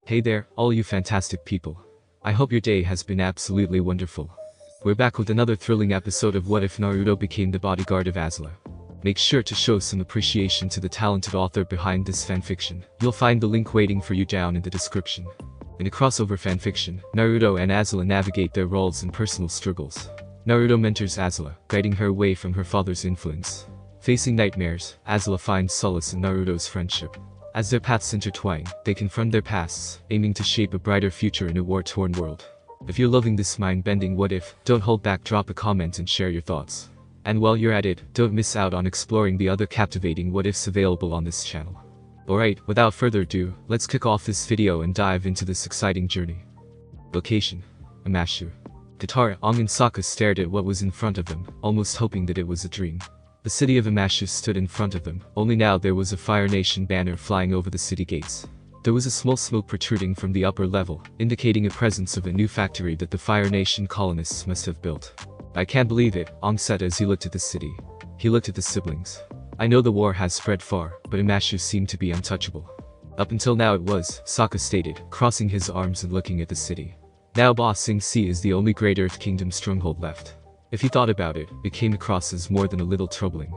Hey there, all you fantastic people. I hope your day has been absolutely wonderful. We're back with another thrilling episode of What If Naruto Became the Bodyguard of Azula. Make sure to show some appreciation to the talented author behind this fanfiction. You'll find the link waiting for you down in the description. In a crossover fanfiction, Naruto and Azula navigate their roles and personal struggles. Naruto mentors Azula, guiding her away from her father's influence. Facing nightmares, Azula finds solace in Naruto's friendship. As their paths intertwine, they confront their pasts, aiming to shape a brighter future in a war-torn world. If you're loving this mind-bending what if, don't hold back, drop a comment and share your thoughts. And while you're at it, don't miss out on exploring the other captivating what ifs available on this channel. Alright, without further ado, let's kick off this video and dive into this exciting journey. Location: Omashu. Katara, Aang and Sokka stared at what was in front of them, almost hoping that it was a dream. The city of Omashu stood in front of them, only now there was a Fire Nation banner flying over the city gates. There was a small smoke protruding from the upper level, indicating a presence of a new factory that the Fire Nation colonists must have built. I can't believe it, Aang said as he looked at the city. He looked at the siblings. I know the war has spread far, but Omashu seemed to be untouchable. Up until now it was, Sokka stated, crossing his arms and looking at the city. Now Ba Sing Se is the only Great Earth Kingdom stronghold left. If he thought about it, it came across as more than a little troubling.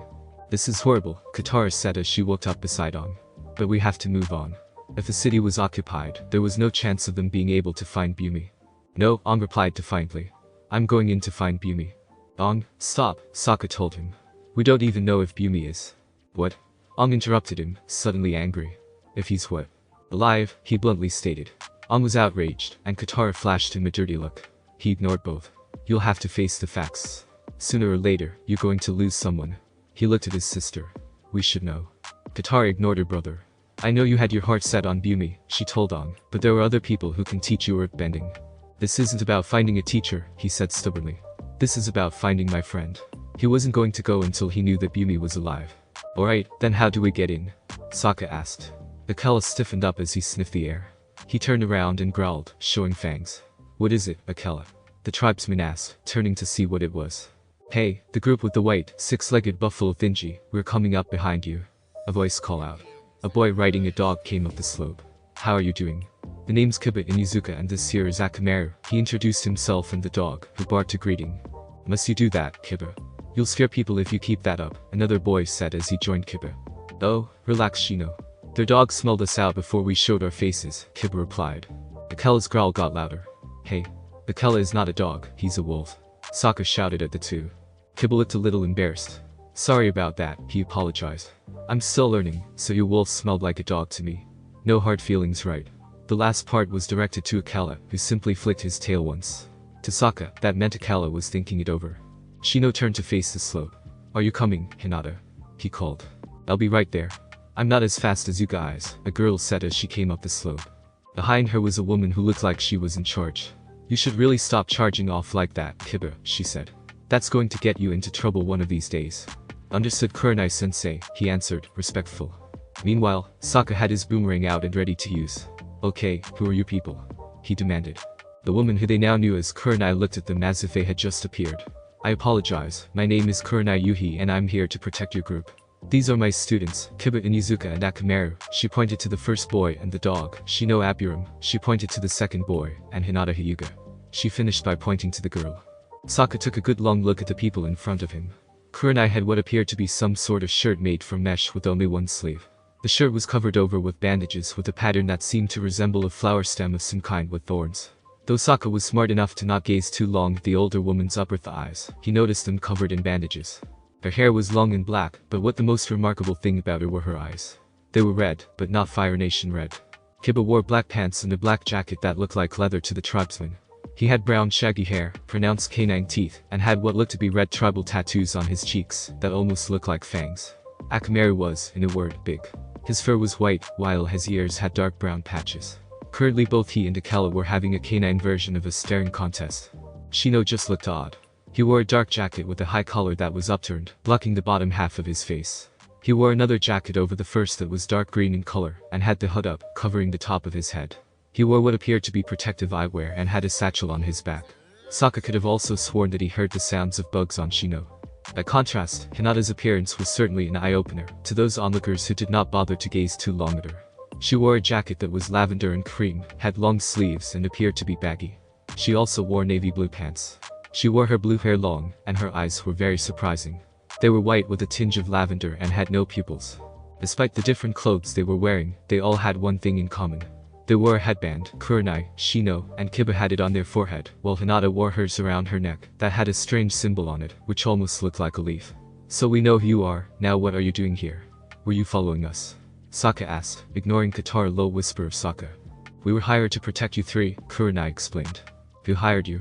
This is horrible, Katara said as she walked up beside Aang. But we have to move on. If the city was occupied, there was no chance of them being able to find Bumi. No, Aang replied defiantly. I'm going in to find Bumi. Aang, stop, Sokka told him. We don't even know if Bumi is. What? Aang interrupted him, suddenly angry. If he's what? Alive, he bluntly stated. Aang was outraged, and Katara flashed him a dirty look. He ignored both. You'll have to face the facts. Sooner or later, you're going to lose someone. He looked at his sister. We should know. Katara ignored her brother. I know you had your heart set on Bumi, she told Aang, but there are other people who can teach you earthbending. This isn't about finding a teacher, he said stubbornly. This is about finding my friend. He wasn't going to go until he knew that Bumi was alive. Alright, then how do we get in? Sokka asked. Akela stiffened up as he sniffed the air. He turned around and growled, showing fangs. What is it, Akela? The tribesman asked, turning to see what it was. Hey, the group with the white, six-legged buffalo Thinji, we're coming up behind you. A voice called out. A boy riding a dog came up the slope. How are you doing? The name's Kiba Inuzuka and this here is Akamaru. He introduced himself and the dog, who barked a greeting. Must you do that, Kiba? You'll scare people if you keep that up, another boy said as he joined Kiba. Oh, relax Shino. Their dog smelled us out before we showed our faces, Kiba replied. Akela's growl got louder. Hey. Akela is not a dog, he's a wolf. Sokka shouted at the two. Kiba looked a little embarrassed. Sorry about that, he apologized. I'm still learning, so your wolf smelled like a dog to me. No hard feelings, right? The last part was directed to Akela, who simply flicked his tail once. To Sokka, that meant Akela was thinking it over. Shino turned to face the slope. Are you coming, Hinata? He called. I'll be right there. I'm not as fast as you guys, a girl said as she came up the slope. Behind her was a woman who looked like she was in charge. You should really stop charging off like that, Kiba, she said. That's going to get you into trouble one of these days. Understood Kurenai-sensei, he answered, respectful. Meanwhile, Sokka had his boomerang out and ready to use. Okay, who are you people? He demanded. The woman who they now knew as Kurenai looked at them as if they had just appeared. I apologize, my name is Kurenai Yuhi and I'm here to protect your group. These are my students, Kiba Inuzuka and Akamaru. She pointed to the first boy and the dog, Shino Aburam. She pointed to the second boy, and Hinata Hyuga. She finished by pointing to the girl. Sokka took a good long look at the people in front of him. Kurenai had what appeared to be some sort of shirt made from mesh with only one sleeve. The shirt was covered over with bandages with a pattern that seemed to resemble a flower stem of some kind with thorns. Though Sokka was smart enough to not gaze too long at the older woman's upper thighs, he noticed them covered in bandages. Her hair was long and black, but what the most remarkable thing about her were her eyes. They were red, but not Fire Nation red. Kiba wore black pants and a black jacket that looked like leather to the tribesman. He had brown shaggy hair, pronounced canine teeth, and had what looked to be red tribal tattoos on his cheeks that almost looked like fangs. Akamaru was, in a word, big. His fur was white, while his ears had dark brown patches. Currently both he and Akela were having a canine version of a staring contest. Shino just looked odd. He wore a dark jacket with a high collar that was upturned, blocking the bottom half of his face. He wore another jacket over the first that was dark green in color, and had the hood up, covering the top of his head. He wore what appeared to be protective eyewear and had a satchel on his back. Sokka could have also sworn that he heard the sounds of bugs on Shino. By contrast, Hinata's appearance was certainly an eye-opener to those onlookers who did not bother to gaze too long at her. She wore a jacket that was lavender and cream, had long sleeves and appeared to be baggy. She also wore navy blue pants. She wore her blue hair long, and her eyes were very surprising. They were white with a tinge of lavender and had no pupils. Despite the different clothes they were wearing, they all had one thing in common. They wore a headband. Kurenai, Shino, and Kiba had it on their forehead, while Hinata wore hers around her neck, that had a strange symbol on it, which almost looked like a leaf. So we know who you are, now what are you doing here? Were you following us? Sokka asked, ignoring Katara's low whisper of Sokka. We were hired to protect you three, Kurenai explained. Who hired you?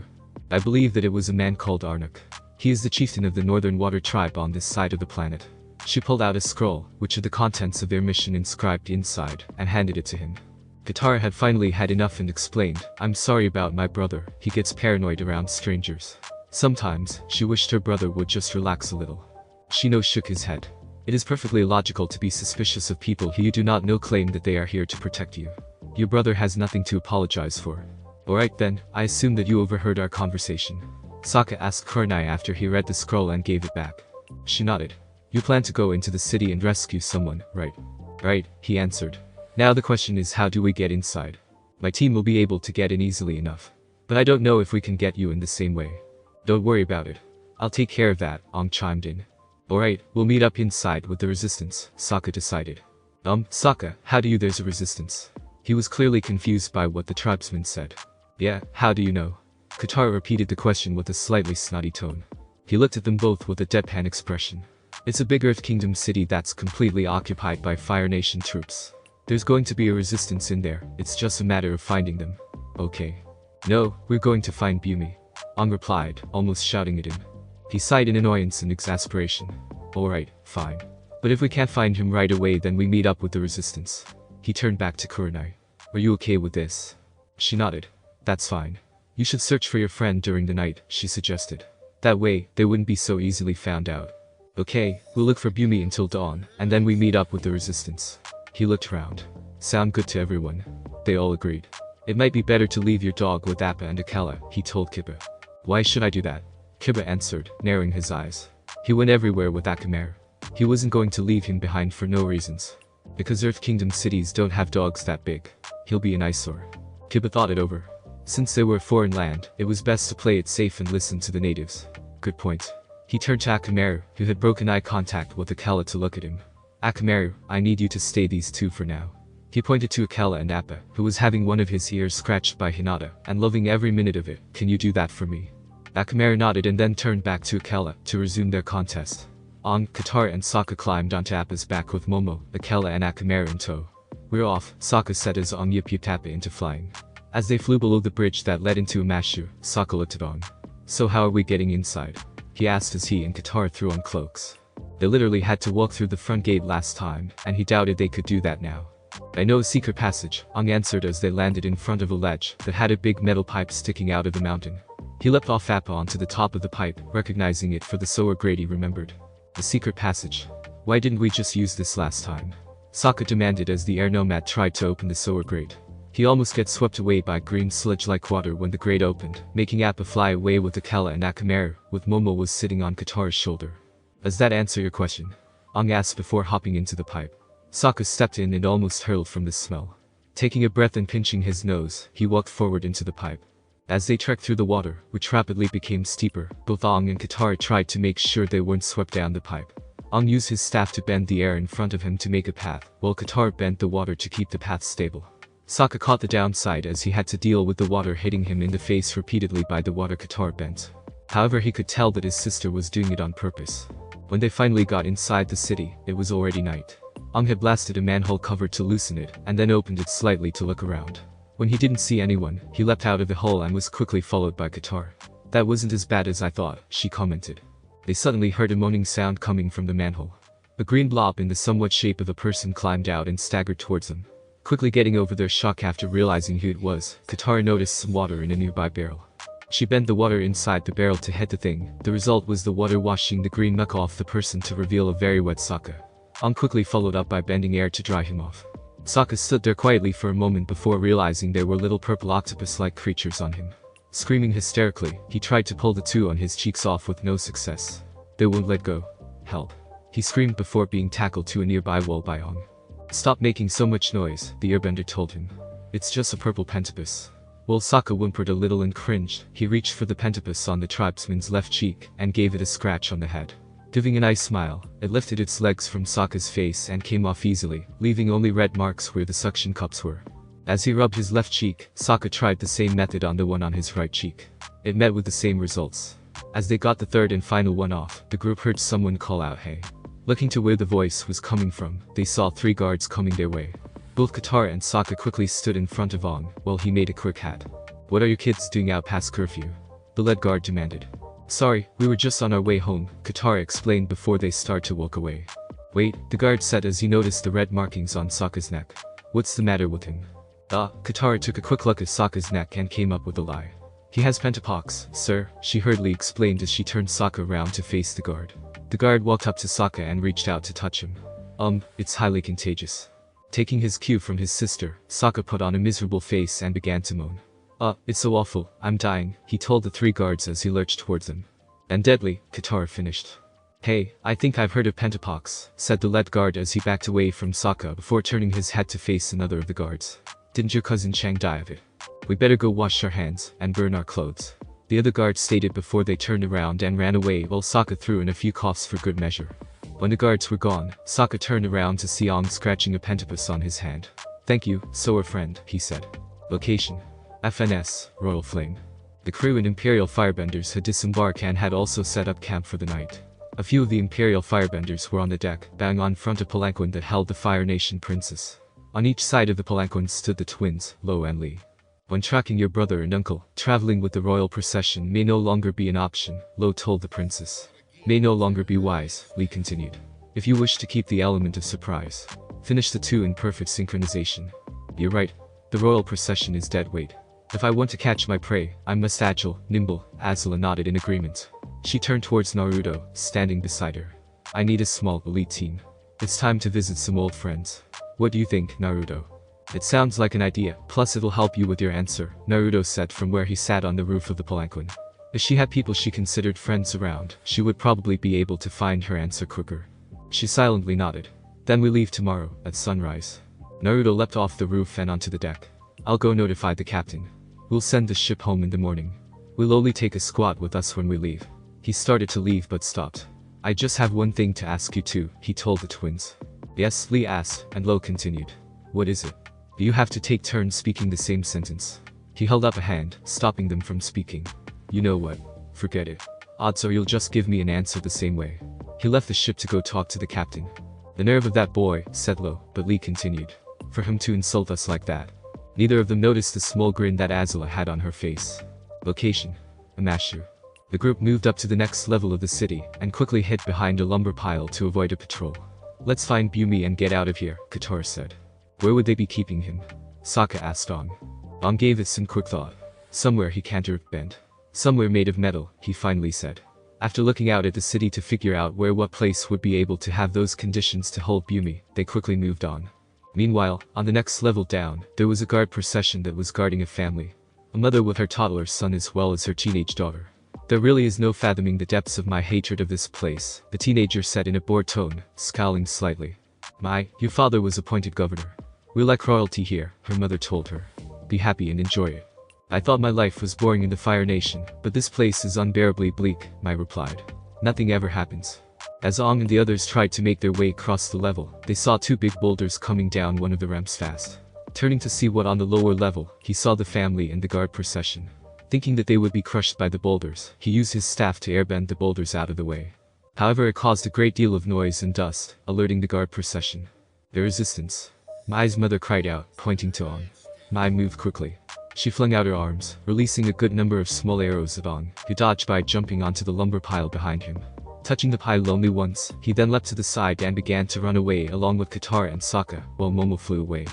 I believe that it was a man called Arnuk. He is the chieftain of the Northern Water Tribe on this side of the planet. She pulled out a scroll, which had the contents of their mission inscribed inside, and handed it to him. Katara had finally had enough and explained, I'm sorry about my brother, he gets paranoid around strangers. Sometimes, she wished her brother would just relax a little. Shino shook his head. It is perfectly logical to be suspicious of people who you do not know claim that they are here to protect you. Your brother has nothing to apologize for. Alright then, I assume that you overheard our conversation. Sokka asked Kurenai after he read the scroll and gave it back. She nodded. You plan to go into the city and rescue someone, right? Right, he answered. Now the question is, how do we get inside? My team will be able to get in easily enough. But I don't know if we can get you in the same way. Don't worry about it. I'll take care of that, Ong chimed in. Alright, we'll meet up inside with the resistance, Sokka decided. Sokka, how do you there's a resistance? He was clearly confused by what the tribesman said. Yeah, how do you know? Katara repeated the question with a slightly snotty tone. He looked at them both with a deadpan expression. It's a big Earth Kingdom city that's completely occupied by Fire Nation troops. There's going to be a resistance in there, it's just a matter of finding them. Okay. No, we're going to find Bumi. Ong replied, almost shouting at him. He sighed in annoyance and exasperation. Alright, fine. But if we can't find him right away then we meet up with the resistance. He turned back to Kurenai. Are you okay with this? She nodded. That's fine. You should search for your friend during the night, she suggested. That way, they wouldn't be so easily found out. Okay, we'll look for Bumi until dawn, and then we meet up with the resistance. He looked around. Sound good to everyone? They all agreed. It might be better to leave your dog with Appa and Akela, he told Kiba. Why should I do that? Kiba answered, narrowing his eyes. He went everywhere with Akamaru. He wasn't going to leave him behind for no reasons. Because Earth Kingdom cities don't have dogs that big. He'll be an eyesore. Kiba thought it over. Since they were a foreign land, it was best to play it safe and listen to the natives. Good point. He turned to Akamaru, who had broken eye contact with Akela to look at him. Akamaru, I need you to stay these two for now. He pointed to Akela and Appa, who was having one of his ears scratched by Hinata, and loving every minute of it. Can you do that for me? Akamaru nodded and then turned back to Akela, to resume their contest. Ong, Katara and Sokka climbed onto Appa's back with Momo, Akela and Akamaru in tow. We're off, Sokka said as Ong yipped Appa into flying. As they flew below the bridge that led into Omashu, Sokka looked at Ong. So how are we getting inside? He asked as he and Katara threw on cloaks. They literally had to walk through the front gate last time, and he doubted they could do that now. I know a secret passage, Ong answered as they landed in front of a ledge that had a big metal pipe sticking out of the mountain. He leapt off Appa onto the top of the pipe, recognizing it for the Soa Grady remembered. The secret passage. Why didn't we just use this last time? Sokka demanded as the air nomad tried to open the Soa Grate. He almost gets swept away by green sludge-like water when the grate opened, making Appa fly away with Akela and Akamaru, with Momo was sitting on Katara's shoulder. Does that answer your question? Ong asked before hopping into the pipe. Sokka stepped in and almost hurled from the smell. Taking a breath and pinching his nose, he walked forward into the pipe. As they trekked through the water, which rapidly became steeper, both Ong and Katara tried to make sure they weren't swept down the pipe. Ong used his staff to bend the air in front of him to make a path, while Katara bent the water to keep the path stable. Sokka caught the downside as he had to deal with the water hitting him in the face repeatedly by the water Katara bent. However, he could tell that his sister was doing it on purpose. When they finally got inside the city, it was already night. Ong had blasted a manhole cover to loosen it, and then opened it slightly to look around. When he didn't see anyone, he leapt out of the hole and was quickly followed by Katara. That wasn't as bad as I thought, she commented. They suddenly heard a moaning sound coming from the manhole. A green blob in the somewhat shape of a person climbed out and staggered towards them. Quickly getting over their shock after realizing who it was, Katara noticed some water in a nearby barrel. She bent the water inside the barrel to hit the thing. The result was the water washing the green muck off the person to reveal a very wet Sokka. Ong quickly followed up by bending air to dry him off. Sokka stood there quietly for a moment before realizing there were little purple octopus-like creatures on him. Screaming hysterically, he tried to pull the two on his cheeks off with no success. They won't let go. Help. He screamed before being tackled to a nearby wall by Ong. Stop making so much noise, the airbender told him. It's just a purple pentapus. While Sokka whimpered a little and cringed, he reached for the pentapus on the tribesman's left cheek and gave it a scratch on the head. Giving a nice smile, it lifted its legs from Sokka's face and came off easily, leaving only red marks where the suction cups were. As he rubbed his left cheek, Sokka tried the same method on the one on his right cheek. It met with the same results. As they got the third and final one off, the group heard someone call out, "Hey." Looking to where the voice was coming from, they saw 3 guards coming their way. Both Katara and Sokka quickly stood in front of Aang, while he made a quick hat. "What are you kids doing out past curfew?" the lead guard demanded. "Sorry, we were just on our way home," Katara explained before they started to walk away. "Wait," the guard said as he noticed the red markings on Sokka's neck. "What's the matter with him?" Katara took a quick look at Sokka's neck and came up with a lie. "He has pentapox, sir," she hurriedly explained as she turned Sokka around to face the guard. The guard walked up to Sokka and reached out to touch him. It's highly contagious." Taking his cue from his sister, Sokka put on a miserable face and began to moan. It's so awful, I'm dying," he told the 3 guards as he lurched towards them. "And deadly," Katara finished. "Hey, I think I've heard of pentapox," said the lead guard as he backed away from Sokka before turning his head to face another of the guards. "Didn't your cousin Chang die of it? We better go wash our hands and burn our clothes," the other guard stated before they turned around and ran away while Sokka threw in a few coughs for good measure. When the guards were gone, Sokka turned around to see Aang scratching a pentapus on his hand. "Thank you, sore friend," he said. Location: FNS, Royal Flame. The crew and Imperial Firebenders had disembarked and had also set up camp for the night. A few of the Imperial Firebenders were on the deck, bang on front of palanquin that held the Fire Nation princess. On each side of the palanquin stood the twins, Lo and Li. "When tracking your brother and uncle, traveling with the royal procession may no longer be an option," Lo told the princess. "May no longer be wise," Li continued. "If you wish to keep the element of surprise, finish the 2 in perfect synchronization." "You're right. The royal procession is dead weight. If I want to catch my prey, I must agile, nimble." Azula nodded in agreement. She turned towards Naruto, standing beside her. "I need a small, elite team. It's time to visit some old friends. What do you think, Naruto?" "It sounds like an idea, plus it'll help you with your answer," Naruto said from where he sat on the roof of the palanquin. If she had people she considered friends around, she would probably be able to find her answer quicker. She silently nodded. "Then we leave tomorrow, at sunrise." Naruto leapt off the roof and onto the deck. "I'll go notify the captain. We'll send the ship home in the morning. We'll only take a squad with us when we leave." He started to leave but stopped. "I just have one thing to ask you too," he told the twins. "Yes," Li asked, and Lo continued. "What is it?" "You have to take turns speaking the same sentence." He held up a hand, stopping them from speaking. "You know what? Forget it. Odds are you'll just give me an answer the same way." He left the ship to go talk to the captain. "The nerve of that boy," said Lo, but Li continued. "For him to insult us like that." Neither of them noticed the small grin that Azula had on her face. Location: Omashu. The group moved up to the next level of the city, and quickly hid behind a lumber pile to avoid a patrol. "Let's find Bumi and get out of here," Katara said. "Where would they be keeping him?" Sokka asked Aang. Aang gave it some quick thought. "Somewhere he can't bend. Somewhere made of metal," he finally said. After looking out at the city to figure out what place would be able to have those conditions to hold Bumi, they quickly moved on. Meanwhile, on the next level down, there was a guard procession that was guarding a family. A mother with her toddler son as well as her teenage daughter. "There really is no fathoming the depths of my hatred of this place," the teenager said in a bored tone, scowling slightly. Your father was appointed governor. We like royalty here," her mother told her. "Be happy and enjoy it." "I thought my life was boring in the Fire Nation, but this place is unbearably bleak," Mai replied. "Nothing ever happens." As Aang and the others tried to make their way across the level, they saw 2 big boulders coming down one of the ramps fast. Turning to see what on the lower level, he saw the family and the guard procession. Thinking that they would be crushed by the boulders, he used his staff to airbend the boulders out of the way. However, it caused a great deal of noise and dust, alerting the guard procession. "The resistance!" Mai's mother cried out, pointing to Aang. Mai moved quickly. She flung out her arms, releasing a good number of small arrows at Aang, who dodged by jumping onto the lumber pile behind him. Touching the pile only once, he then leapt to the side and began to run away along with Katara and Sokka, while Momo flew away.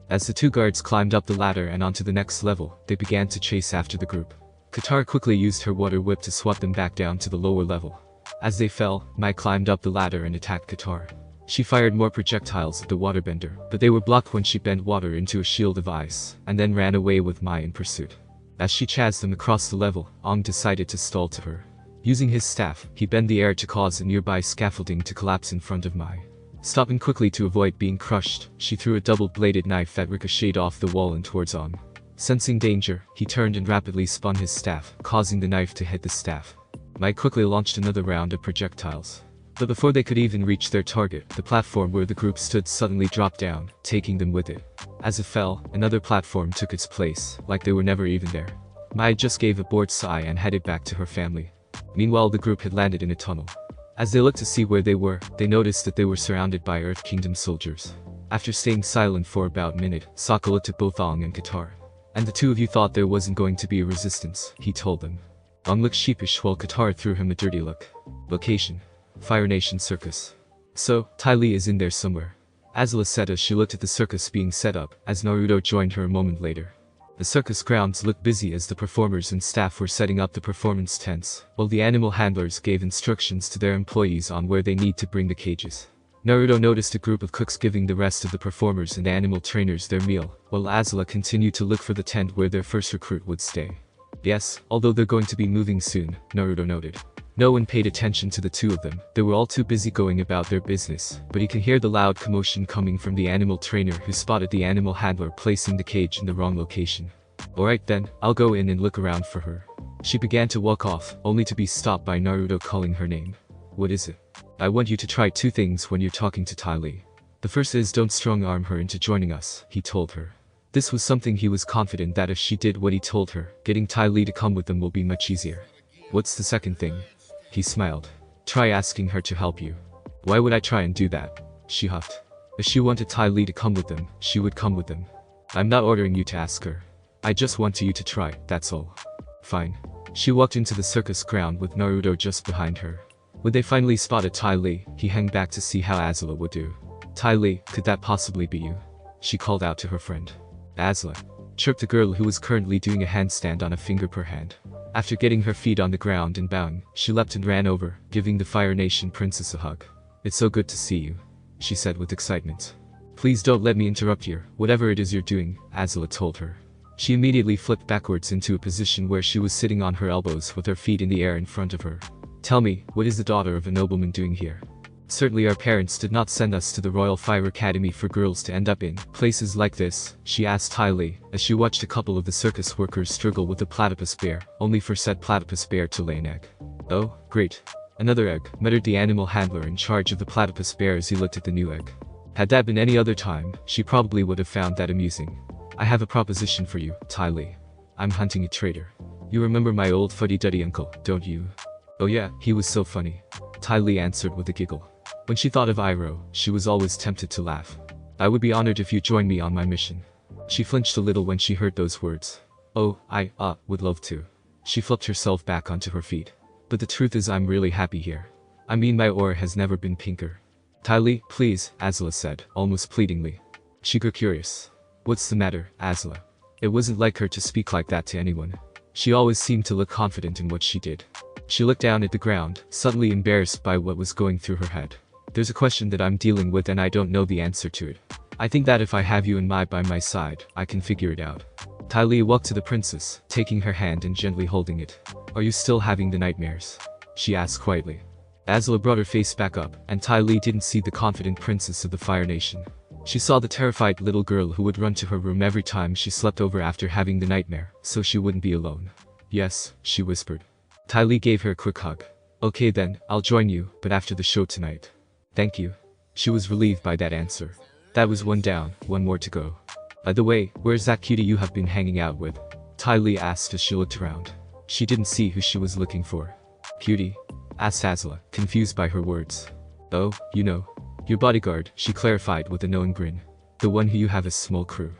As the 2 guards climbed up the ladder and onto the next level, they began to chase after the group. Katara quickly used her water whip to swat them back down to the lower level. As they fell, Mai climbed up the ladder and attacked Katara. She fired more projectiles at the waterbender, but they were blocked when she bent water into a shield of ice, and then ran away with Mai in pursuit. As she chased them across the level, Aang decided to stall to her. Using his staff, he bent the air to cause a nearby scaffolding to collapse in front of Mai. Stopping quickly to avoid being crushed, she threw a double-bladed knife that ricocheted off the wall and towards On. Sensing danger, he turned and rapidly spun his staff, causing the knife to hit the staff. Mai quickly launched another round of projectiles. But before they could even reach their target, the platform where the group stood suddenly dropped down, taking them with it. As it fell, another platform took its place, like they were never even there. Mai just gave a bored sigh and headed back to her family. Meanwhile, the group had landed in a tunnel. As they looked to see where they were, they noticed that they were surrounded by Earth Kingdom soldiers. After staying silent for about a minute, Sokka looked at both Ong and Katara. "And the two of you thought there wasn't going to be a resistance," he told them. Ong looked sheepish while Katara threw him a dirty look. Location: Fire Nation Circus. "So, Ty Lee is in there somewhere," Azula said as she looked at the circus being set up, as Naruto joined her a moment later. The circus grounds looked busy as the performers and staff were setting up the performance tents, while the animal handlers gave instructions to their employees on where they need to bring the cages. Naruto noticed a group of cooks giving the rest of the performers and animal trainers their meal, while Azula continued to look for the tent where their first recruit would stay. Yes, although they're going to be moving soon, Naruto noted. No one paid attention to the two of them, they were all too busy going about their business, but he could hear the loud commotion coming from the animal trainer who spotted the animal handler placing the cage in the wrong location. "Alright then, I'll go in and look around for her." She began to walk off, only to be stopped by Naruto calling her name. "What is it?" "I want you to try two things when you're talking to Ty Lee. The first is don't strong-arm her into joining us," he told her. This was something he was confident that if she did what he told her, getting Ty Lee to come with them will be much easier. "What's the second thing?" He smiled. "Try asking her to help you." "Why would I try and do that?" She huffed. If she wanted Ty Lee to come with them, she would come with them. "I'm not ordering you to ask her. I just want you to try, that's all." "Fine." She walked into the circus ground with Naruto just behind her. When they finally spotted Ty Lee, he hung back to see how Azula would do. "Ty Lee, could that possibly be you?" She called out to her friend. "Azula," chirped the girl who was currently doing a handstand on a finger per hand. After getting her feet on the ground and bowing, she leapt and ran over, giving the Fire Nation princess a hug. "It's so good to see you," she said with excitement. "Please don't let me interrupt you, whatever it is you're doing," Azula told her. She immediately flipped backwards into a position where she was sitting on her elbows with her feet in the air in front of her. "Tell me, what is the daughter of a nobleman doing here?" "Certainly our parents did not send us to the Royal Fire Academy for girls to end up in places like this," she asked Ty Lee, as she watched a couple of the circus workers struggle with the platypus bear, only for said platypus bear to lay an egg. "Oh, great. Another egg," muttered the animal handler in charge of the platypus bear as he looked at the new egg. Had that been any other time, she probably would have found that amusing. "I have a proposition for you, Ty Lee. I'm hunting a traitor. You remember my old fuddy-duddy uncle, don't you?" "Oh yeah, he was so funny," Ty Lee answered with a giggle. When she thought of Iroh, she was always tempted to laugh. "I would be honored if you joined me on my mission." She flinched a little when she heard those words. "Oh, I would love to." She flipped herself back onto her feet. "But the truth is I'm really happy here. I mean my aura has never been pinker." "Ty Lee, please," Azula said, almost pleadingly. She grew curious. "What's the matter, Azula?" It wasn't like her to speak like that to anyone. She always seemed to look confident in what she did. She looked down at the ground, suddenly embarrassed by what was going through her head. "There's a question that I'm dealing with and I don't know the answer to it. I think that if I have you and Mai by my side, I can figure it out." Ty Lee walked to the princess, taking her hand and gently holding it. "Are you still having the nightmares?" she asked quietly. Azula brought her face back up, and Ty Lee didn't see the confident princess of the Fire Nation. She saw the terrified little girl who would run to her room every time she slept over after having the nightmare, so she wouldn't be alone. "Yes," she whispered. Ty Lee gave her a quick hug. "Okay then, I'll join you, but after the show tonight." "Thank you." She was relieved by that answer. That was one down, one more to go. "By the way, where's that cutie you have been hanging out with?" Ty Lee asked as she looked around. She didn't see who she was looking for. "Cutie?" asked Azula, confused by her words. "Oh, you know. Your bodyguard," she clarified with a knowing grin. "The one who you have a small crew."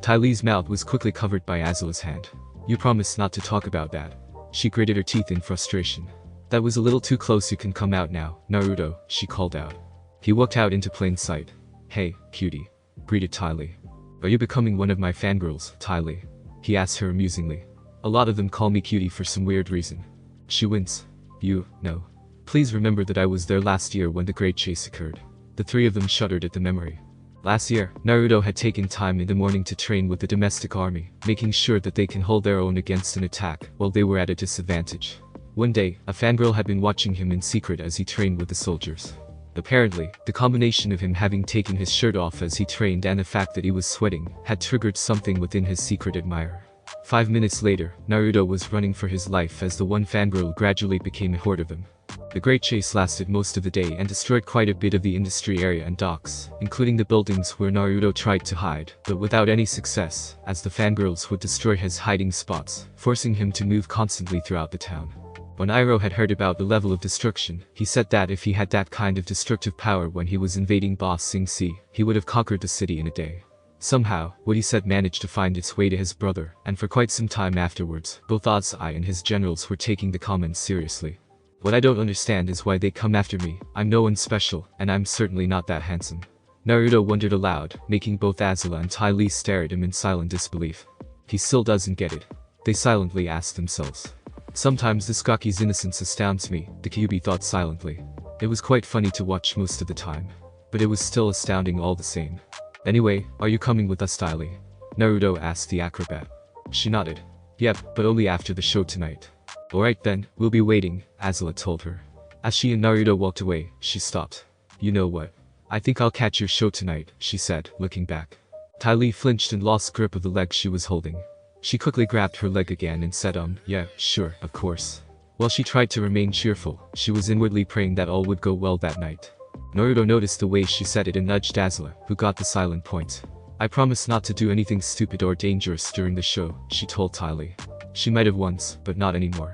Ty Lee's mouth was quickly covered by Azula's hand. "You promised not to talk about that." She gritted her teeth in frustration. "That was a little too close, you can come out now, Naruto," she called out. He walked out into plain sight. "Hey, cutie," greeted Ty Lee. "Are you becoming one of my fangirls, Ty Lee?" he asked her amusingly. "A lot of them call me cutie for some weird reason." She winced. "You, no. Please remember that I was there last year when the Great Chase occurred." The three of them shuddered at the memory. Last year, Naruto had taken time in the morning to train with the domestic army, making sure that they can hold their own against an attack while they were at a disadvantage. One day, a fangirl had been watching him in secret as he trained with the soldiers. Apparently, the combination of him having taken his shirt off as he trained and the fact that he was sweating had triggered something within his secret admirer. 5 minutes later, Naruto was running for his life as the one fangirl gradually became a horde of him. The great chase lasted most of the day and destroyed quite a bit of the industry area and docks, including the buildings where Naruto tried to hide, but without any success, as the fangirls would destroy his hiding spots, forcing him to move constantly throughout the town. When Iroh had heard about the level of destruction, he said that if he had that kind of destructive power when he was invading Ba Sing Se, he would have conquered the city in a day. Somehow, what he said managed to find its way to his brother, and for quite some time afterwards, both Ozai and his generals were taking the comments seriously. What I don't understand is why they come after me. I'm no one special, and I'm certainly not that handsome. Naruto wondered aloud, making both Azula and Ty Lee stare at him in silent disbelief. He still doesn't get it. They silently asked themselves. Sometimes this Gaki's innocence astounds me, the Kyuubi thought silently. It was quite funny to watch most of the time. But it was still astounding all the same. Anyway, are you coming with us, Ty Lee? Naruto asked the acrobat. She nodded. Yep, but only after the show tonight. Alright then, we'll be waiting, Azula told her. As she and Naruto walked away, she stopped. You know what? I think I'll catch your show tonight, she said, looking back. Ty Lee flinched and lost grip of the leg she was holding. She quickly grabbed her leg again and said yeah, sure, of course. While she tried to remain cheerful, she was inwardly praying that all would go well that night. Naruto noticed the way she said it and nudged Azula, who got the silent point. I promise not to do anything stupid or dangerous during the show, she told Ty Lee. She might have once, but not anymore.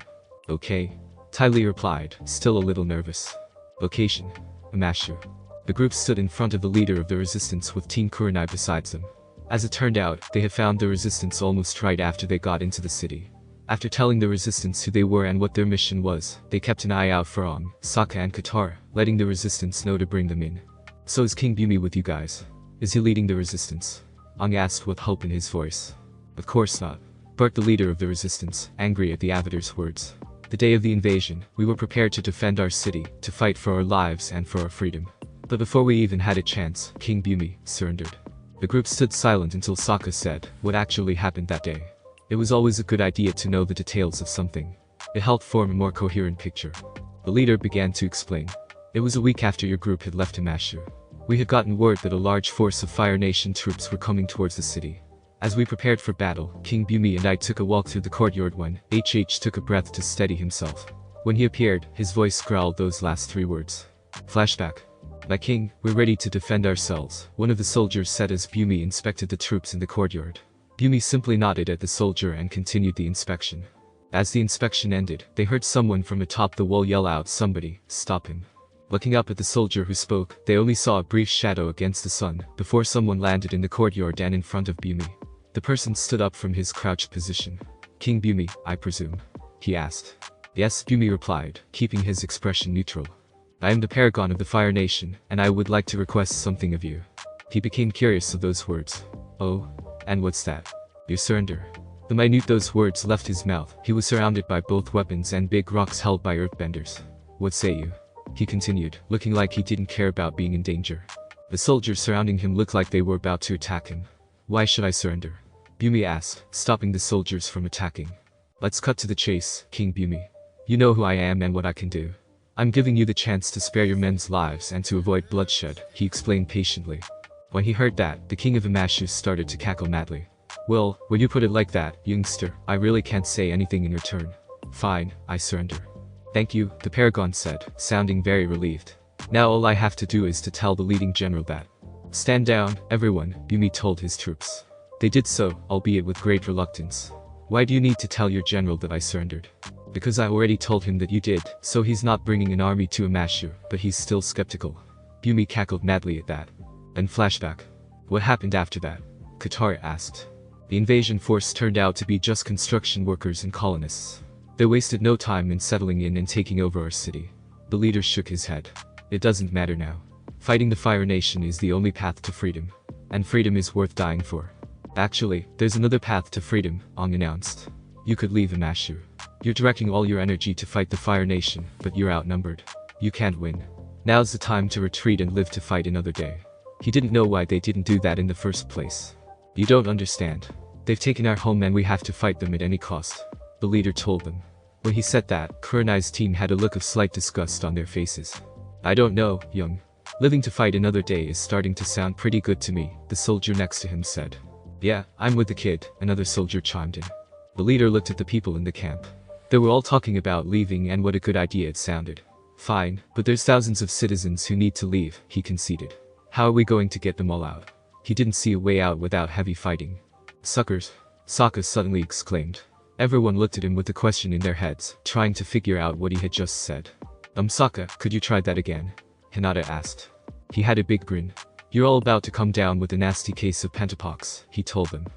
Okay. Ty Lee replied, still a little nervous. Location: Omashu. The group stood in front of the leader of the resistance with Team Kurenai besides them. As it turned out, they had found the resistance almost right after they got into the city. After telling the resistance who they were and what their mission was, they kept an eye out for Aang, Sokka and Katara, letting the resistance know to bring them in. So is King Bumi with you guys? Is he leading the resistance? Aang asked with hope in his voice. Of course not. Barked the leader of the resistance, angry at the Avatar's words. The day of the invasion, we were prepared to defend our city, to fight for our lives and for our freedom. But before we even had a chance, King Bumi surrendered. The group stood silent until Sokka said what actually happened that day. It was always a good idea to know the details of something. It helped form a more coherent picture. The leader began to explain. It was a week after your group had left Omashu. We had gotten word that a large force of Fire Nation troops were coming towards the city. As we prepared for battle, King Bumi and I took a walk through the courtyard when HH took a breath to steady himself. When he appeared, his voice growled those last 3 words. Flashback. My king, we're ready to defend ourselves, one of the soldiers said as Bumi inspected the troops in the courtyard. Bumi simply nodded at the soldier and continued the inspection. As the inspection ended, they heard someone from atop the wall yell out, "Somebody, stop him." Looking up at the soldier who spoke, they only saw a brief shadow against the sun, before someone landed in the courtyard and in front of Bumi. The person stood up from his crouched position. King Bumi, I presume? He asked. Yes, Bumi replied, keeping his expression neutral. I am the paragon of the Fire Nation, and I would like to request something of you. He became curious of those words. Oh? And what's that? Your surrender. The minute those words left his mouth, he was surrounded by both weapons and big rocks held by earthbenders. What say you? He continued, looking like he didn't care about being in danger. The soldiers surrounding him looked like they were about to attack him. Why should I surrender? Bumi asked, stopping the soldiers from attacking. Let's cut to the chase, King Bumi. You know who I am and what I can do. I'm giving you the chance to spare your men's lives and to avoid bloodshed, he explained patiently. When he heard that, the king of Omashu started to cackle madly. Well, when you put it like that, youngster, I really can't say anything in return. Fine, I surrender. Thank you, the paragon said, sounding very relieved. Now all I have to do is to tell the leading general that. Stand down, everyone, Bumi told his troops. They did so, albeit with great reluctance. Why do you need to tell your general that I surrendered? Because I already told him that you did, so he's not bringing an army to Omashu, but he's still skeptical. Bumi cackled madly at that. Then flashback. What happened after that? Katara asked. The invasion force turned out to be just construction workers and colonists. They wasted no time in settling in and taking over our city. The leader shook his head. It doesn't matter now. Fighting the Fire Nation is the only path to freedom. And freedom is worth dying for. Actually, there's another path to freedom, Aang announced. You could leave Omashu. You're directing all your energy to fight the Fire Nation, but you're outnumbered. You can't win. Now's the time to retreat and live to fight another day. He didn't know why they didn't do that in the first place. You don't understand. They've taken our home and we have to fight them at any cost. The leader told them. When he said that, Kurenai's team had a look of slight disgust on their faces. I don't know, young. Living to fight another day is starting to sound pretty good to me, the soldier next to him said. Yeah, I'm with the kid, another soldier chimed in. The leader looked at the people in the camp. They were all talking about leaving and what a good idea it sounded. Fine, but there's thousands of citizens who need to leave, he conceded. How are we going to get them all out? He didn't see a way out without heavy fighting. Suckers! Sokka suddenly exclaimed. Everyone looked at him with a question in their heads, trying to figure out what he had just said. Sokka, could you try that again? Hinata asked. He had a big grin. You're all about to come down with a nasty case of pentapox, he told them.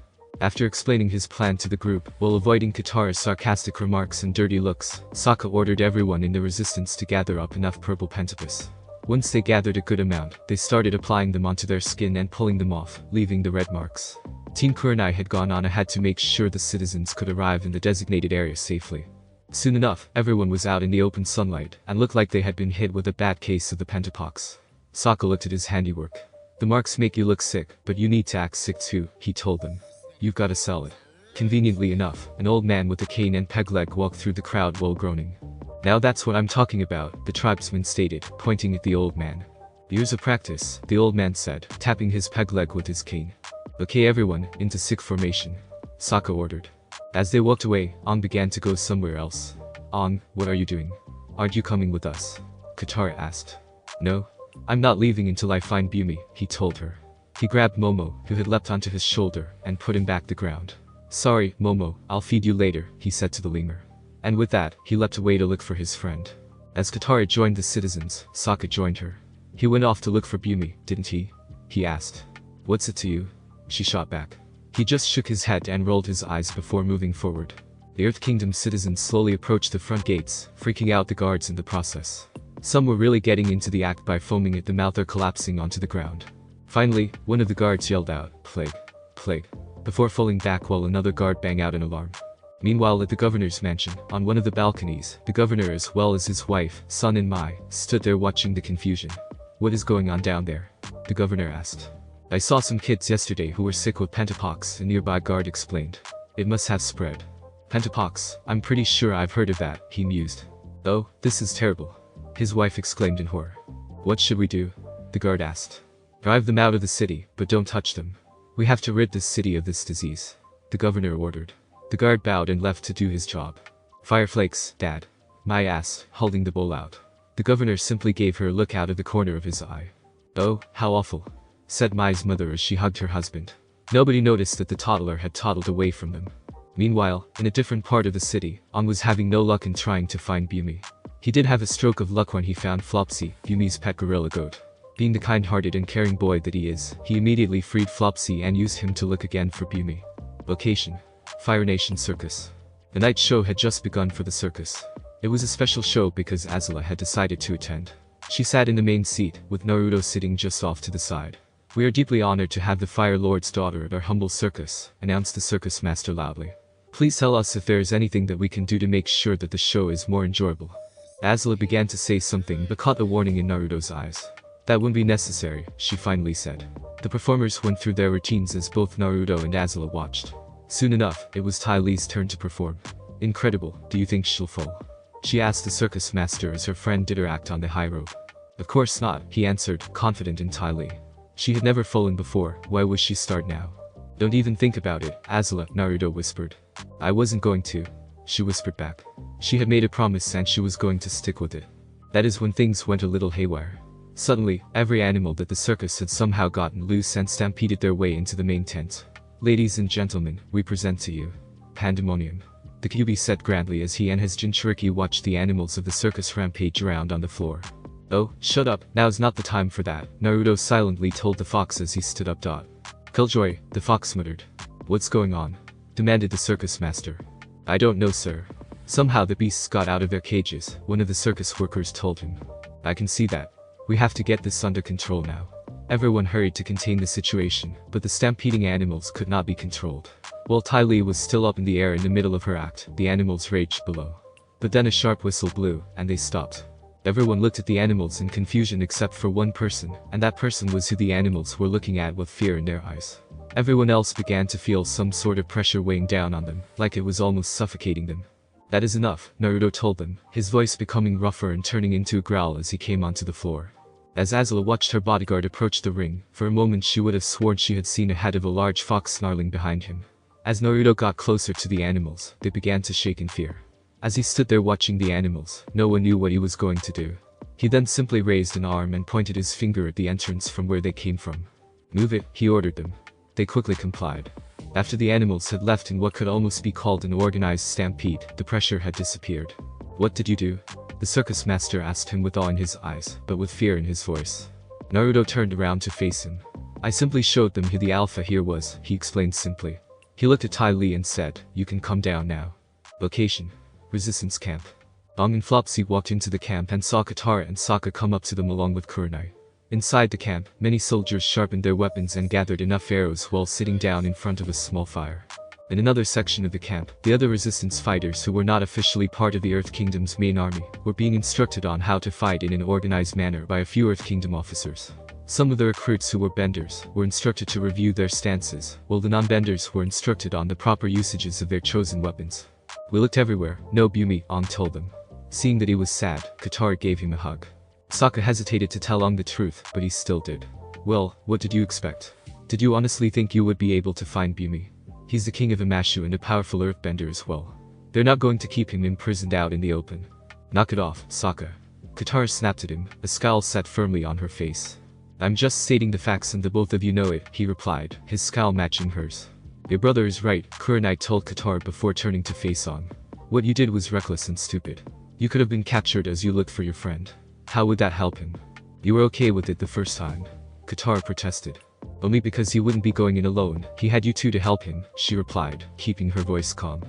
After explaining his plan to the group, while avoiding Katara's sarcastic remarks and dirty looks, Sokka ordered everyone in the resistance to gather up enough purple pentapus. Once they gathered a good amount, they started applying them onto their skin and pulling them off, leaving the red marks. Team Kurenai had gone on ahead to make sure the citizens could arrive in the designated area safely. Soon enough, everyone was out in the open sunlight, and looked like they had been hit with a bad case of the pentapox. Sokka looked at his handiwork. The marks make you look sick, but you need to act sick too, he told them. You've got to sell it. Conveniently enough, an old man with a cane and peg leg walked through the crowd while groaning. Now that's what I'm talking about, the tribesman stated, pointing at the old man. Years of practice, the old man said, tapping his peg leg with his cane. Okay everyone, into sick formation. Sokka ordered. As they walked away, Aang began to go somewhere else. Aang, what are you doing? Aren't you coming with us? Katara asked. No. I'm not leaving until I find Bumi, he told her. He grabbed Momo, who had leapt onto his shoulder, and put him back to the ground. Sorry, Momo, I'll feed you later, he said to the lemur. And with that, he leapt away to look for his friend. As Katara joined the citizens, Sokka joined her. He went off to look for Bumi, didn't he? He asked. What's it to you? She shot back. He just shook his head and rolled his eyes before moving forward. The Earth Kingdom citizens slowly approached the front gates, freaking out the guards in the process. Some were really getting into the act by foaming at the mouth or collapsing onto the ground. Finally, one of the guards yelled out, Plague! Plague! Before falling back while another guard banged out an alarm. Meanwhile at the governor's mansion, on one of the balconies, the governor as well as his wife, son and Mai, stood there watching the confusion. What is going on down there? The governor asked. I saw some kids yesterday who were sick with pentapox, a nearby guard explained. It must have spread. Pentapox, I'm pretty sure I've heard of that, he mused. Oh, this is terrible. His wife exclaimed in horror. What should we do? The guard asked. Drive them out of the city, but don't touch them. We have to rid this city of this disease. The governor ordered. The guard bowed and left to do his job. Fireflakes, Dad. Mai asked, holding the bowl out. The governor simply gave her a look out of the corner of his eye. Oh, how awful, said Mai's mother as she hugged her husband. Nobody noticed that the toddler had toddled away from them. Meanwhile, in a different part of the city, Aang was having no luck in trying to find Bumi. He did have a stroke of luck when he found Flopsy, Bumi's pet gorilla goat. Being the kind-hearted and caring boy that he is, he immediately freed Flopsy and used him to look again for Bumi. Location: Fire Nation Circus. The night show had just begun for the circus. It was a special show because Azula had decided to attend. She sat in the main seat, with Naruto sitting just off to the side. We are deeply honored to have the Fire Lord's daughter at our humble circus, announced the circus master loudly. Please tell us if there is anything that we can do to make sure that the show is more enjoyable. Azula began to say something but caught the warning in Naruto's eyes. That wouldn't be necessary, she finally said. The performers went through their routines as both Naruto and Azula watched. Soon enough, it was Ty Lee's turn to perform. Incredible, do you think she'll fall? She asked the circus master as her friend did her act on the high rope. Of course not, he answered, confident in Ty Lee. She had never fallen before, why would she start now? Don't even think about it, Azula, Naruto whispered. I wasn't going to. She whispered back. She had made a promise and she was going to stick with it. That is when things went a little haywire. Suddenly, every animal that the circus had somehow gotten loose and stampeded their way into the main tent. Ladies and gentlemen, we present to you Pandemonium. The Kyuubi said grandly as he and his Jinchuriki watched the animals of the circus rampage around on the floor. Oh, shut up, now's not the time for that, Naruto silently told the fox as he stood up. Killjoy, the fox muttered. What's going on? Demanded the circus master. I don't know, sir. Somehow the beasts got out of their cages, one of the circus workers told him. I can see that. We have to get this under control now. Everyone hurried to contain the situation, but the stampeding animals could not be controlled. While Ty Lee was still up in the air in the middle of her act, the animals raged below. But then a sharp whistle blew, and they stopped. Everyone looked at the animals in confusion except for one person, and that person was who the animals were looking at with fear in their eyes. Everyone else began to feel some sort of pressure weighing down on them, like it was almost suffocating them. That is enough, Naruto told them, his voice becoming rougher and turning into a growl as he came onto the floor. As Azula watched her bodyguard approach the ring, for a moment she would have sworn she had seen a head of a large fox snarling behind him. As Naruto got closer to the animals, they began to shake in fear. As he stood there watching the animals, no one knew what he was going to do. He then simply raised an arm and pointed his finger at the entrance from where they came from. "Move it," he ordered them. They quickly complied. After the animals had left in what could almost be called an organized stampede, the pressure had disappeared. "What did you do?" the circus master asked him with awe in his eyes, but with fear in his voice. Naruto turned around to face him. "I simply showed them who the alpha here was," he explained simply. He looked at Ty Lee and said, "You can come down now." Location: Resistance Camp. Bong and Flopsy walked into the camp and saw Katara and Sokka come up to them along with Kurenai. Inside the camp, many soldiers sharpened their weapons and gathered enough arrows while sitting down in front of a small fire. In another section of the camp, the other resistance fighters who were not officially part of the Earth Kingdom's main army were being instructed on how to fight in an organized manner by a few Earth Kingdom officers. Some of the recruits who were benders were instructed to review their stances, while the non-benders were instructed on the proper usages of their chosen weapons. "We looked everywhere, no Bumi," Aang told them. Seeing that he was sad, Katara gave him a hug. Sokka hesitated to tell Aang the truth, but he still did. "Well, what did you expect? Did you honestly think you would be able to find Bumi? He's the king of Omashu and a powerful earthbender as well. They're not going to keep him imprisoned out in the open." "Knock it off, Sokka." Katara snapped at him, a scowl set firmly on her face. "I'm just stating the facts and the both of you know it," he replied, his scowl matching hers. "Your brother is right," Kurenai told Katara before turning to face Aang. "What you did was reckless and stupid. You could have been captured as you looked for your friend. How would that help him? You were okay with it the first time." Katara protested. "Only because he wouldn't be going in alone, he had you two to help him," she replied, keeping her voice calm.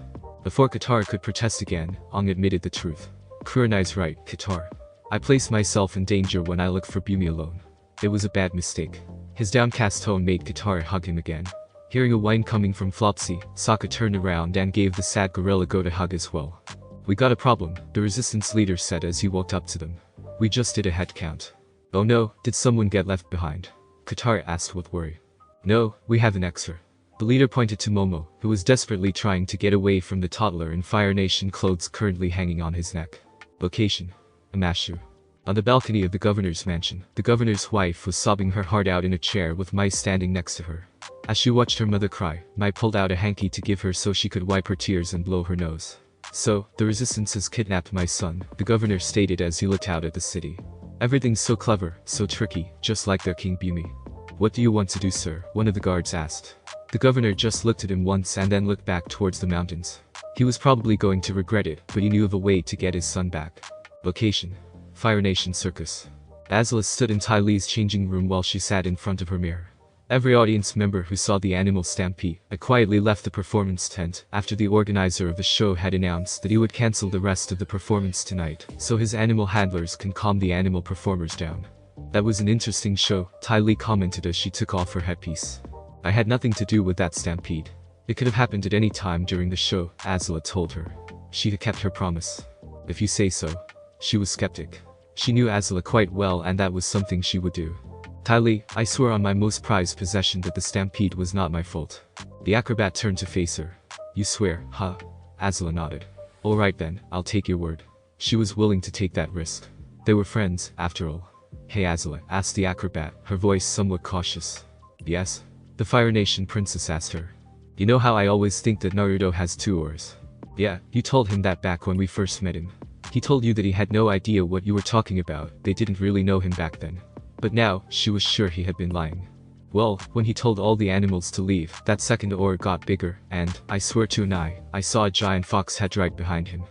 Before Katara could protest again, Aang admitted the truth. "Kurenai's right, Katara. I placed myself in danger when I looked for Bumi alone. It was a bad mistake." His downcast tone made Katara hug him again. Hearing a whine coming from Flopsy, Sokka turned around and gave the sad gorilla goat a hug as well. "We got a problem," the resistance leader said as he walked up to them. "We just did a head count." "Oh no, did someone get left behind?" Katara asked with worry. "No, we have an extra." The leader pointed to Momo, who was desperately trying to get away from the toddler in Fire Nation clothes currently hanging on his neck. Location: Omashu. On the balcony of the governor's mansion, the governor's wife was sobbing her heart out in a chair with Mai standing next to her. As she watched her mother cry, Mai pulled out a hanky to give her so she could wipe her tears and blow her nose. "So, the resistance has kidnapped my son," the governor stated as he looked out at the city. "Everything's so clever, so tricky, just like their King Bumi." "What do you want to do, sir?" one of the guards asked. The governor just looked at him once and then looked back towards the mountains. He was probably going to regret it, but he knew of a way to get his son back. Location: Fire Nation Circus. Azula stood in Ty Lee's changing room while she sat in front of her mirror. Every audience member who saw the animal stampede quietly left the performance tent after the organizer of the show had announced that he would cancel the rest of the performance tonight, so his animal handlers can calm the animal performers down. "That was an interesting show," Ty Lee commented as she took off her headpiece. "I had nothing to do with that stampede. It could have happened at any time during the show," Azula told her. She had kept her promise. "If you say so." She was skeptic. She knew Azula quite well and that was something she would do. "Ty Lee, I swear on my most prized possession that the stampede was not my fault." The acrobat turned to face her. "You swear, huh?" Azula nodded. "Alright then, I'll take your word." She was willing to take that risk. They were friends, after all. "Hey Azula," asked the acrobat, her voice somewhat cautious. "Yes?" the Fire Nation princess asked her. "You know how I always think that Naruto has two oars?" "Yeah, you told him that back when we first met him. He told you that he had no idea what you were talking about, they didn't really know him back then." But now, she was sure he had been lying. "Well, when he told all the animals to leave, that second oar got bigger, and, I swear to an eye, I saw a giant fox head right behind him."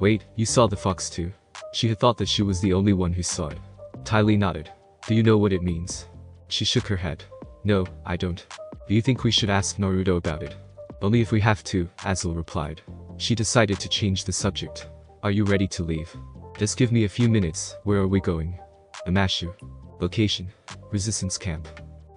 "Wait, you saw the fox too?" She had thought that she was the only one who saw it. Ty Lee nodded. "Do you know what it means?" She shook her head. "No, I don't." "Do you think we should ask Naruto about it?" "Only if we have to," Azula replied. She decided to change the subject. "Are you ready to leave?" "Just give me a few minutes, where are we going?" "Omashu." Location: Resistance Camp.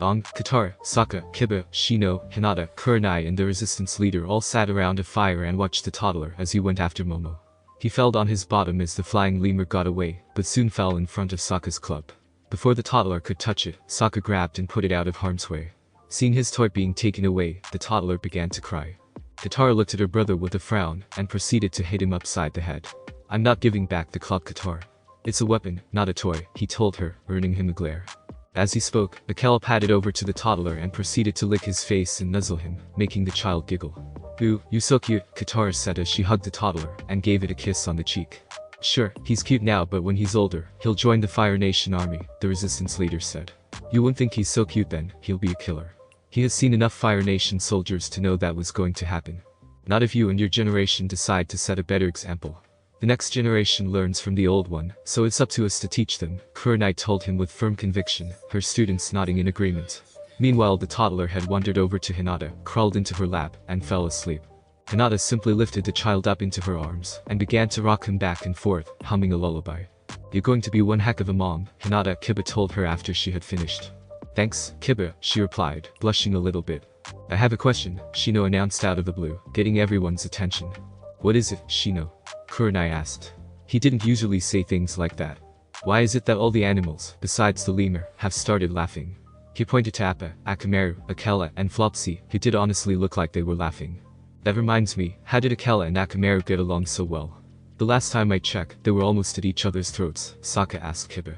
Aang, Katara, Sokka, Kiba, Shino, Hinata, Kurenai and the resistance leader all sat around a fire and watched the toddler as he went after Momo. He fell on his bottom as the flying lemur got away, but soon fell in front of Sokka's club. Before the toddler could touch it, Sokka grabbed and put it out of harm's way. Seeing his toy being taken away, the toddler began to cry. Katara looked at her brother with a frown and proceeded to hit him upside the head. "I'm not giving back the club, Katara." It's a weapon, not a toy, he told her, earning him a glare. As he spoke, Akela padded over to the toddler and proceeded to lick his face and nuzzle him, making the child giggle. "Ooh, you so cute," Katara said as she hugged the toddler and gave it a kiss on the cheek. "Sure, he's cute now, but when he's older, he'll join the Fire Nation army," the resistance leader said. "You wouldn't think he's so cute then, he'll be a killer. He has seen enough Fire Nation soldiers to know that was going to happen. Not if you and your generation decide to set a better example. The next generation learns from the old one, so it's up to us to teach them," Kurenai told him with firm conviction, her students nodding in agreement. Meanwhile, the toddler had wandered over to Hinata, crawled into her lap, and fell asleep. Hinata simply lifted the child up into her arms and began to rock him back and forth, humming a lullaby. "You're going to be one heck of a mom," Hinata Kiba told her after she had finished. "Thanks, Kiba," she replied, blushing a little bit. "I have a question," Shino announced out of the blue, getting everyone's attention. "What is it, Shino?" Kurenai asked. He didn't usually say things like that. "Why is it that all the animals, besides the lemur, have started laughing?" He pointed to Appa, Akamaru, Akela, and Flopsy, who did honestly look like they were laughing. "That reminds me, how did Akela and Akamaru get along so well?" "The last time I checked, they were almost at each other's throats," Sokka asked Kiba.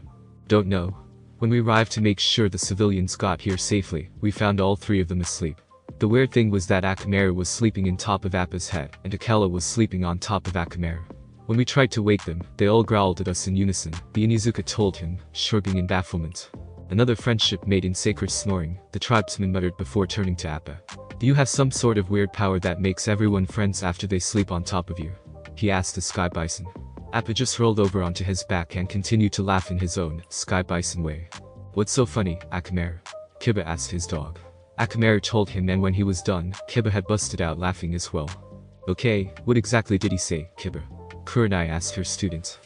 "Don't know. When we arrived to make sure the civilians got here safely, we found all three of them asleep. The weird thing was that Akamaru was sleeping in top of Appa's head, and Akela was sleeping on top of Akamaru. When we tried to wake them, they all growled at us in unison," the Onizuka told him, shrugging in bafflement. "Another friendship made in sacred snoring," the tribesman muttered before turning to Appa. "Do you have some sort of weird power that makes everyone friends after they sleep on top of you?" he asked the Sky Bison. Appa just rolled over onto his back and continued to laugh in his own, Sky Bison way. "What's so funny, Akamaru?" Kiba asked his dog. Akamaru told him, and when he was done, Kiba had busted out laughing as well. "Okay, what exactly did he say, Kiba?" Kurenai asked her student.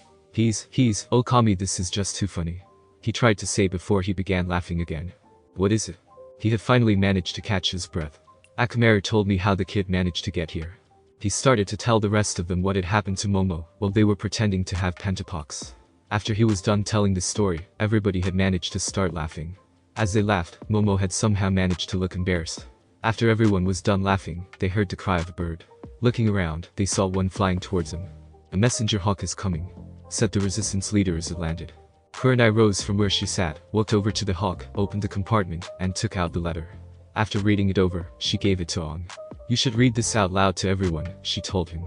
Oh Kami, this is just too funny," he tried to say before he began laughing again. "What is it?" He had finally managed to catch his breath. "Akamaru told me how the kid managed to get here." He started to tell the rest of them what had happened to Momo while they were pretending to have pentapox. After he was done telling the story, everybody had managed to start laughing. As they laughed, Momo had somehow managed to look embarrassed. After everyone was done laughing, they heard the cry of a bird. Looking around, they saw one flying towards them. "A messenger hawk is coming," said the resistance leader as it landed. Kurenai rose from where she sat, walked over to the hawk, opened the compartment, and took out the letter. After reading it over, she gave it to Ong. "You should read this out loud to everyone," she told him.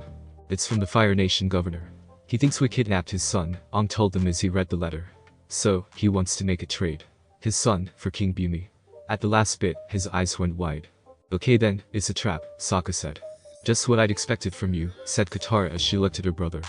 "It's from the Fire Nation governor. He thinks we kidnapped his son," Ong told them as he read the letter. "So, he wants to make a trade. His son, for King Bumi." At the last bit, his eyes went wide. "Okay then, it's a trap," Sokka said. "Just what I'd expected from you," said Katara as she looked at her brother.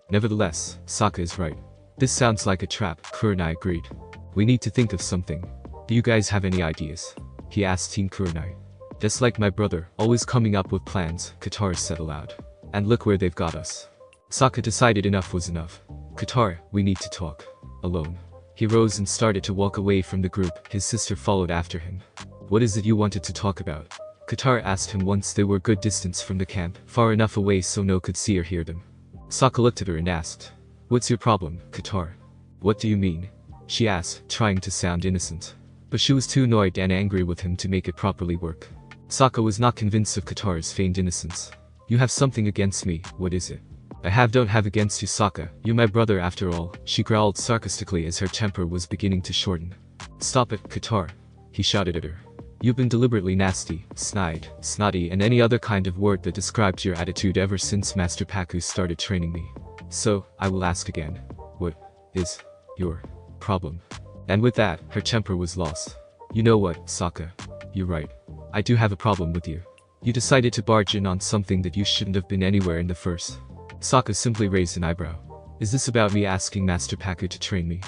"Nevertheless, Sokka is right. This sounds like a trap," Kurenai agreed. "We need to think of something. Do you guys have any ideas?" he asked Team Kurenai. "Just like my brother, always coming up with plans," Katara said aloud. "And look where they've got us." Sokka decided enough was enough. "Katara, we need to talk. Alone." He rose and started to walk away from the group, his sister followed after him. "What is it you wanted to talk about?" Katara asked him once they were a good distance from the camp, far enough away so no could see or hear them. Sokka looked at her and asked, "What's your problem, Katara?" "What do you mean?" she asked, trying to sound innocent. But she was too annoyed and angry with him to make it properly work. Sokka was not convinced of Katara's feigned innocence. "You have something against me, what is it?" Don't have against you, Sokka, you're my brother after all," she growled sarcastically as her temper was beginning to shorten. "Stop it, Katara," he shouted at her. "You've been deliberately nasty, snide, snotty and any other kind of word that describes your attitude ever since Master Paku started training me. So, I will ask again. What is your problem?" And with that, her temper was lost. "You know what, Sokka? You're right. I do have a problem with you. You decided to barge in on something that you shouldn't have been anywhere in the first." Sokka simply raised an eyebrow. "Is this about me asking Master Paku to train me?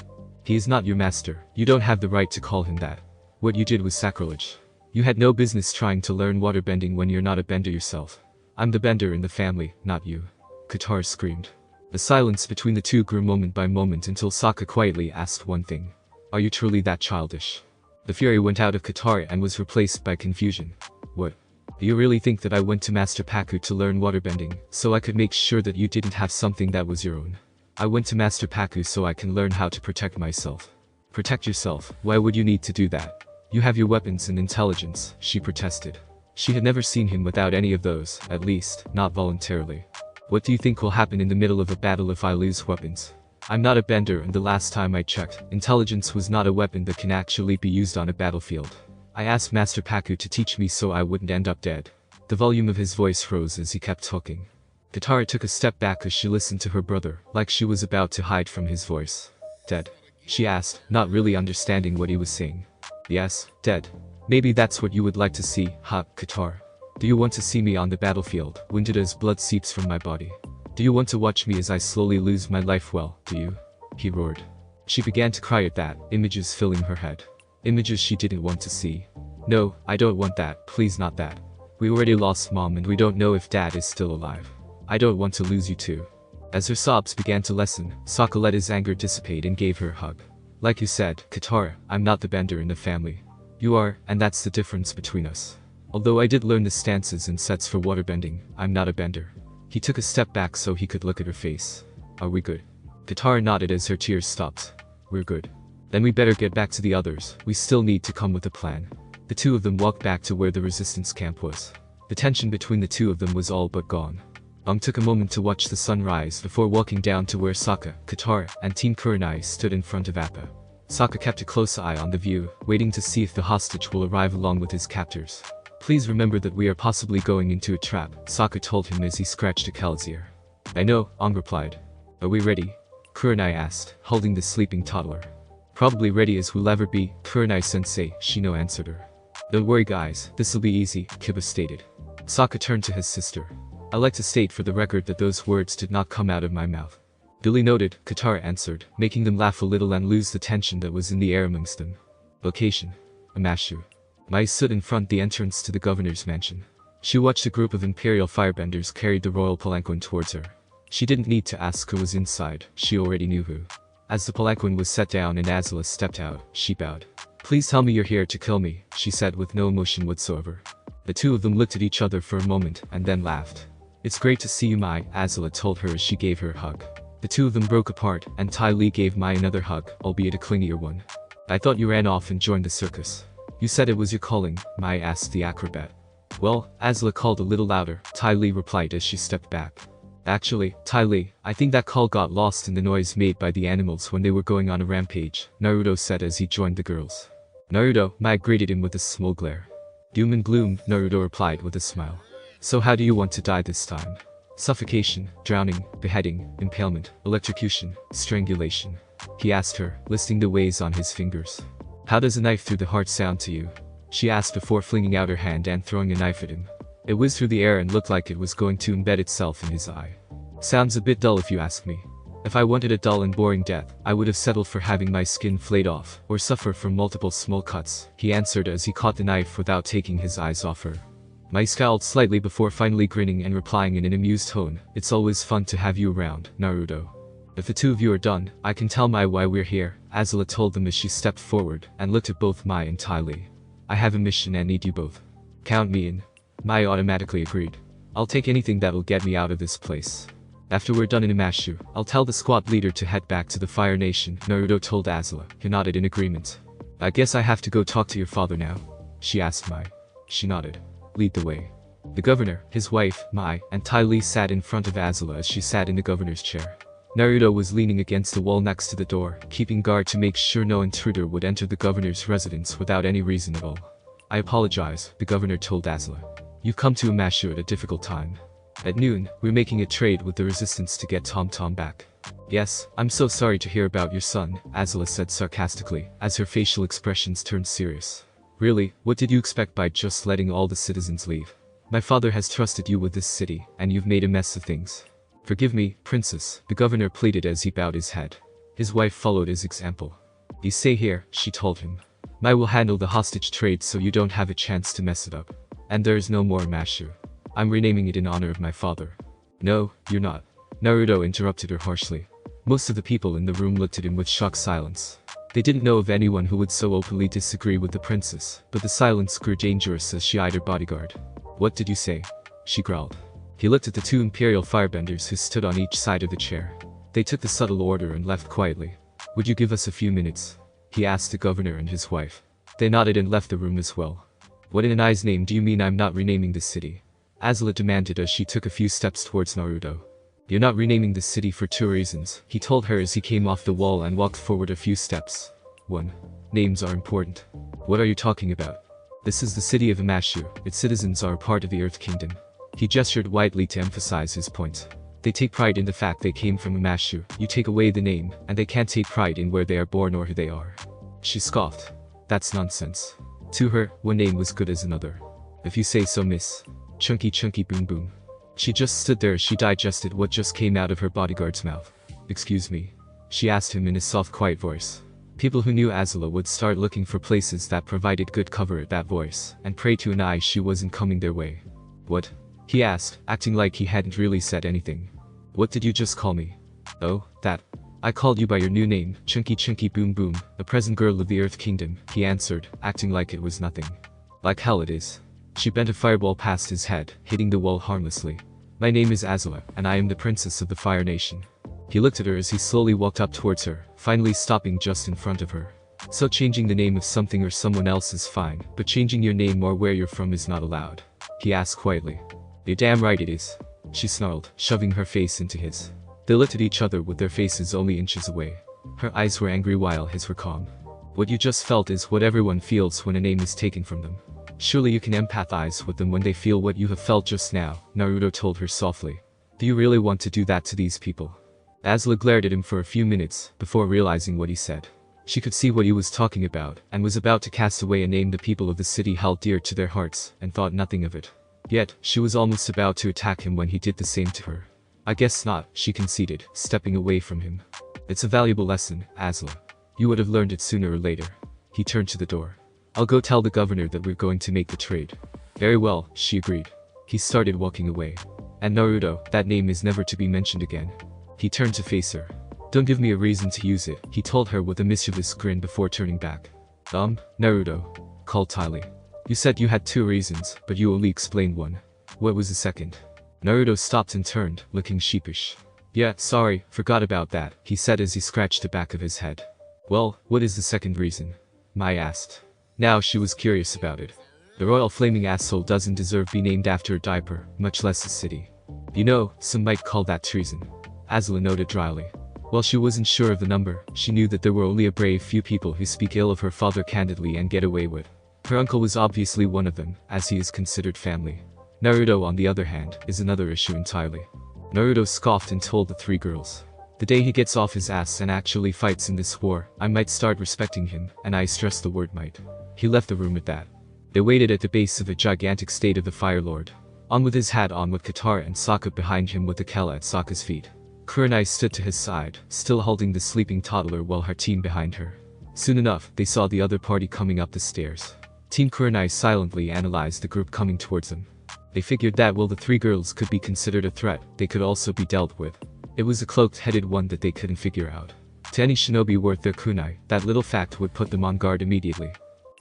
He is not your master, you don't have the right to call him that. What you did was sacrilege. You had no business trying to learn waterbending when you're not a bender yourself. I'm the bender in the family, not you," Katara screamed. The silence between the two grew moment by moment until Sokka quietly asked one thing. "Are you truly that childish?" The fury went out of Katara and was replaced by confusion. "What? Do you really think that I went to Master Paku to learn waterbending, so I could make sure that you didn't have something that was your own? I went to Master Paku so I can learn how to protect myself." "Protect yourself? Why would you need to do that? You have your weapons and intelligence," she protested. She had never seen him without any of those, at least, not voluntarily. "What do you think will happen in the middle of a battle if I lose weapons?" I'm not a bender, and the last time I checked, intelligence was not a weapon that can actually be used on a battlefield. I asked Master Paku to teach me so I wouldn't end up dead. The volume of his voice rose as he kept talking. Katara took a step back as she listened to her brother, like she was about to hide from his voice. Dead? She asked, not really understanding what he was saying. Yes, dead. Maybe that's what you would like to see, huh, Katara? Do you want to see me on the battlefield, wounded as blood seeps from my body? Do you want to watch me as I slowly lose my life? Well, do you? He roared. She began to cry at that, images filling her head. Images she didn't want to see. No, I don't want that, please not that. We already lost Mom and we don't know if Dad is still alive. I don't want to lose you too. As her sobs began to lessen, Sokka let his anger dissipate and gave her a hug. Like you said, Katara, I'm not the bender in the family. You are, and that's the difference between us. Although I did learn the stances and sets for waterbending, I'm not a bender. He took a step back so he could look at her face. Are we good? Katara nodded as her tears stopped. We're good. Then we better get back to the others, we still need to come with a plan. The two of them walked back to where the resistance camp was. The tension between the two of them was all but gone. Took a moment to watch the sun rise before walking down to where Sokka, Katara, and Team Kurenai stood in front of Appa. Sokka kept a close eye on the view, waiting to see if the hostage will arrive along with his captors. Please remember that we are possibly going into a trap, Sokka told him as he scratched Akel's ear. I know, Aang replied. Are we ready? Kurenai asked, holding the sleeping toddler. Probably ready as we'll ever be, Kurenai-sensei, Shino answered her. Don't worry guys, this'll be easy, Kiba stated. Sokka turned to his sister. I like to state for the record that those words did not come out of my mouth. Duly noted, Katara answered, making them laugh a little and lose the tension that was in the air amongst them. Location: Omashu. Mai stood in front the entrance to the governor's mansion. She watched a group of Imperial firebenders carry the royal palanquin towards her. She didn't need to ask who was inside, she already knew who. As the palanquin was set down and Azula stepped out, she bowed. Please tell me you're here to kill me, she said with no emotion whatsoever. The two of them looked at each other for a moment and then laughed. It's great to see you, Mai, Azula told her as she gave her a hug. The two of them broke apart and Ty Lee gave Mai another hug, albeit a clingier one. I thought you ran off and joined the circus. You said it was your calling, Mai asked the acrobat. Well, Azula called a little louder, Ty Lee replied as she stepped back. Actually, Ty Lee, I think that call got lost in the noise made by the animals when they were going on a rampage, Naruto said as he joined the girls. Naruto, Mai greeted him with a small glare. Doom and gloom, Naruto replied with a smile. So how do you want to die this time? Suffocation, drowning, beheading, impalement, electrocution, strangulation. He asked her, listing the ways on his fingers. How does a knife through the heart sound to you? She asked before flinging out her hand and throwing a knife at him. It whizzed through the air and looked like it was going to embed itself in his eye. Sounds a bit dull if you ask me. If I wanted a dull and boring death, I would have settled for having my skin flayed off, or suffer from multiple small cuts, he answered as he caught the knife without taking his eyes off her. Mai scowled slightly before finally grinning and replying in an amused tone, it's always fun to have you around, Naruto. If the two of you are done, I can tell Mai why we're here, Azula told them as she stepped forward and looked at both Mai and Ty Lee. I have a mission and need you both. Count me in. Mai automatically agreed. I'll take anything that'll get me out of this place. After we're done in Omashu, I'll tell the squad leader to head back to the Fire Nation, Naruto told Azula. He nodded in agreement. I guess I have to go talk to your father now? She asked Mai. She nodded. Lead the way. The governor, his wife, Mai, and Ty Lee sat in front of Azula as she sat in the governor's chair. Naruto was leaning against the wall next to the door, keeping guard to make sure no intruder would enter the governor's residence without any reason at all. I apologize, the governor told Azula. You've come to Omashu at a difficult time. At noon, we're making a trade with the resistance to get Tom Tom back. Yes, I'm so sorry to hear about your son, Azula said sarcastically, as her facial expressions turned serious. Really, what did you expect by just letting all the citizens leave? My father has trusted you with this city, and you've made a mess of things. Forgive me, princess, the governor pleaded as he bowed his head. His wife followed his example. You stay here, she told him. Mai will handle the hostage trade so you don't have a chance to mess it up. And there is no more Omashu. I'm renaming it in honor of my father. No, you're not. Naruto interrupted her harshly. Most of the people in the room looked at him with shocked silence. They didn't know of anyone who would so openly disagree with the princess, but the silence grew dangerous as she eyed her bodyguard. What did you say? She growled. He looked at the two Imperial firebenders who stood on each side of the chair. They took the subtle order and left quietly. Would you give us a few minutes? He asked the governor and his wife. They nodded and left the room as well. What in Ai's name do you mean I'm not renaming this city? Azula demanded as she took a few steps towards Naruto. You're not renaming this city for 2 reasons, he told her as he came off the wall and walked forward a few steps. 1. Names are important. What are you talking about? This is the city of Omashu. Its citizens are a part of the Earth Kingdom. He gestured widely to emphasize his point. They take pride in the fact they came from Omashu. You take away the name, and they can't take pride in where they are born or who they are. She scoffed. That's nonsense. To her, one name was good as another. If you say so, miss. Chunky chunky boom boom. She just stood there as she digested what just came out of her bodyguard's mouth. Excuse me? She asked him in a soft, quiet voice. People who knew Azula would start looking for places that provided good cover at that voice, and pray to an eye she wasn't coming their way. What? He asked, acting like he hadn't really said anything. What did you just call me? Oh, that. I called you by your new name, Chunky Chunky Boom Boom, the present girl of the Earth Kingdom, he answered, acting like it was nothing. Like hell it is. She bent a fireball past his head, hitting the wall harmlessly. My name is Azula, and I am the princess of the Fire Nation. He looked at her as he slowly walked up towards her, finally stopping just in front of her. So changing the name of something or someone else is fine, but changing your name or where you're from is not allowed. He asked quietly. You're damn right it is. She snarled, shoving her face into his. They looked at each other with their faces only inches away. Her eyes were angry while his were calm. What you just felt is what everyone feels when a name is taken from them. Surely you can empathize with them when they feel what you have felt just now, Naruto told her softly. Do you really want to do that to these people? Azula glared at him for a few minutes, before realizing what he said. She could see what he was talking about, and was about to cast away a name the people of the city held dear to their hearts, and thought nothing of it. Yet, she was almost about to attack him when he did the same to her. I guess not, she conceded, stepping away from him. It's a valuable lesson, Azula. You would have learned it sooner or later. He turned to the door. I'll go tell the governor that we're going to make the trade. Very well, she agreed. He started walking away. And Naruto, that name is never to be mentioned again. He turned to face her. Don't give me a reason to use it, he told her with a mischievous grin before turning back. Naruto, called Tylee. You said you had 2 reasons, but you only explained one. What was the second? Naruto stopped and turned, looking sheepish. Yeah, sorry, forgot about that, he said as he scratched the back of his head. Well, what is the second reason? Mai asked. Now she was curious about it. The royal flaming asshole doesn't deserve to be named after a diaper, much less a city. You know, some might call that treason. Azula noted dryly. While she wasn't sure of the number, she knew that there were only a brave few people who speak ill of her father candidly and get away with. Her uncle was obviously one of them, as he is considered family. Naruto, on the other hand, is another issue entirely. Naruto scoffed and told the 3 girls. The day he gets off his ass and actually fights in this war, I might start respecting him, and I stress the word might. He left the room at that. They waited at the base of a gigantic state of the Fire Lord. On with his hat on with Katara and Sokka behind him with the Kella at Sokka's feet. Kurenai stood to his side, still holding the sleeping toddler while her team behind her. Soon enough, they saw the other party coming up the stairs. Team Kurenai silently analyzed the group coming towards them. They figured that while the 3 girls could be considered a threat, they could also be dealt with. It was a cloaked-headed one that they couldn't figure out. To any shinobi worth their kunai, that little fact would put them on guard immediately.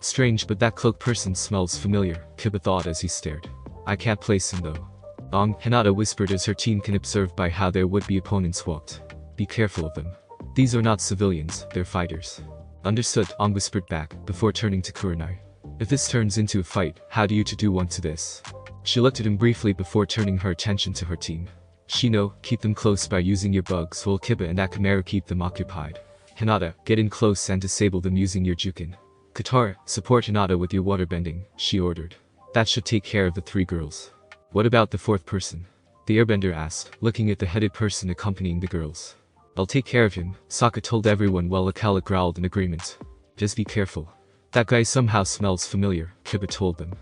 Strange, but that cloaked person smells familiar, Kiba thought as he stared. I can't place him though. Hinata whispered as her team can observe by how their would-be opponents walked. Be careful of them. These are not civilians, they're fighters. Understood, whispered back, before turning to Kurenai. If this turns into a fight, how do you 2 want to this? She looked at him briefly before turning her attention to her team. Shino, keep them close by using your bugs while Kiba and Akamaru keep them occupied. Hinata, get in close and disable them using your Jukin. Katara, support Hinata with your waterbending, she ordered. That should take care of the 3 girls. What about the 4th person? The airbender asked, looking at the headed person accompanying the girls. I'll take care of him, Sokka told everyone while Akala growled in agreement. Just be careful. That guy somehow smells familiar, Kiba told them.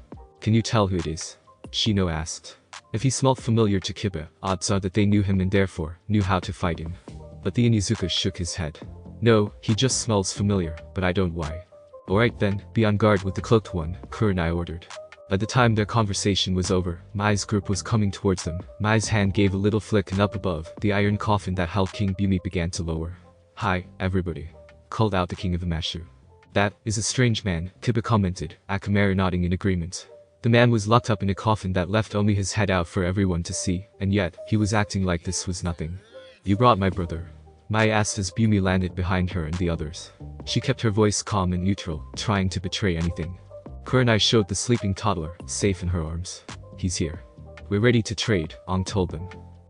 Can you tell who it is? Shino asked. If he smelled familiar to Kiba, odds are that they knew him and therefore, knew how to fight him. But the Onizuka shook his head. No, he just smells familiar, but I don't why. Alright then, be on guard with the cloaked one, Kurenai ordered. By the time their conversation was over, Mai's group was coming towards them. Mai's hand gave a little flick and up above, the iron coffin that held King Bumi began to lower. Hi, everybody. Called out the king of Omashu. That is a strange man, Kiba commented, Akamaru nodding in agreement. The man was locked up in a coffin that left only his head out for everyone to see, and yet, he was acting like this was nothing. You brought my brother. Mai asked as Bumi landed behind her and the others. She kept her voice calm and neutral, trying to betray anything. Kurenai showed the sleeping toddler, safe in her arms. He's here. We're ready to trade, Ong told them.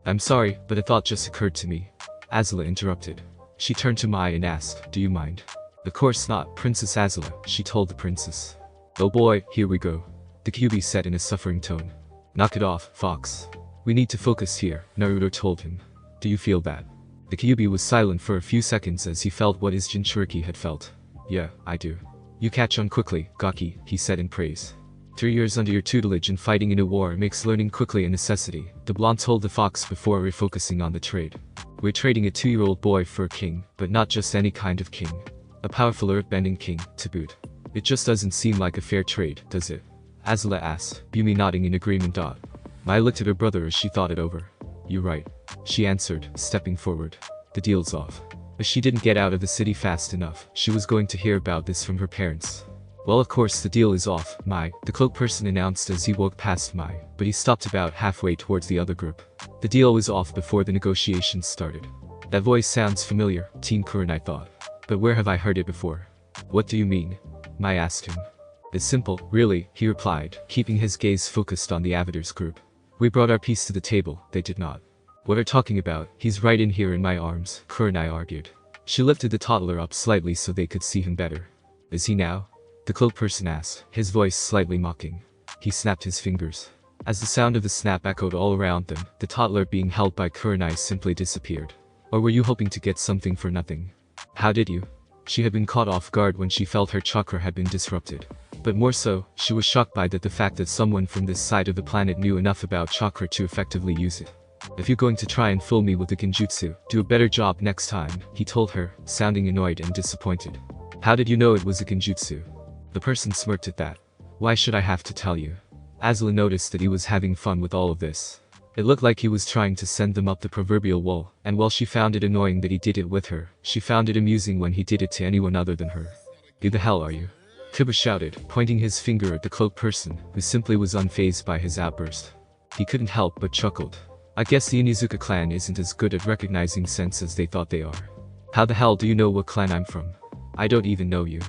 I'm sorry, but a thought just occurred to me. Azula interrupted. She turned to Mai and asked, do you mind? Of course not, Princess Azula, she told the princess. Oh boy, here we go. The Kyuubi said in a suffering tone. Knock it off, Fox. We need to focus here, Naruto told him. Do you feel that? The Kyuubi was silent for a few seconds as he felt what his Jinchuriki had felt. Yeah, I do. You catch on quickly, Gaki, he said in praise. 3 years under your tutelage and fighting in a war makes learning quickly a necessity, the blonde told the fox before refocusing on the trade. We're trading a 2-year-old boy for a king, but not just any kind of king. A powerful earthbending king, to boot. It just doesn't seem like a fair trade, does it? Azula asked, Bumi nodding in agreement. Mai looked at her brother as she thought it over. You're right, she answered, stepping forward. The deal's off. But she didn't get out of the city fast enough. She was going to hear about this from her parents. Well, of course the deal is off, Mai, the cloak person announced as he walked past Mai, but he stopped about halfway towards the other group. The deal was off before the negotiations started. That voice sounds familiar, Teen Kurenai thought. But where have I heard it before? What do you mean? Mai asked him. It's simple, really, he replied, keeping his gaze focused on the Avatars group. We brought our piece to the table, they did not. What are talking about? He's right in here in my arms, Kurenai argued. She lifted the toddler up slightly so they could see him better. Is he now? The cloak person asked, his voice slightly mocking. He snapped his fingers. As the sound of the snap echoed all around them, the toddler being held by Kurenai simply disappeared. Or were you hoping to get something for nothing? How did you? She had been caught off guard when she felt her chakra had been disrupted. But more so, she was shocked by the fact that someone from this side of the planet knew enough about chakra to effectively use it. If you're going to try and fool me with the genjutsu, do a better job next time, he told her, sounding annoyed and disappointed. How did you know it was a genjutsu? The person smirked at that. Why should I have to tell you? Azula noticed that he was having fun with all of this. It looked like he was trying to send them up the proverbial wall, and while she found it annoying that he did it with her, she found it amusing when he did it to anyone other than her. Who the hell are you? Kiba shouted, pointing his finger at the cloaked person, who simply was unfazed by his outburst. He couldn't help but chuckled. I guess the Inizuka clan isn't as good at recognizing sense as they thought they are. How the hell do you know what clan I'm from? I don't even know you.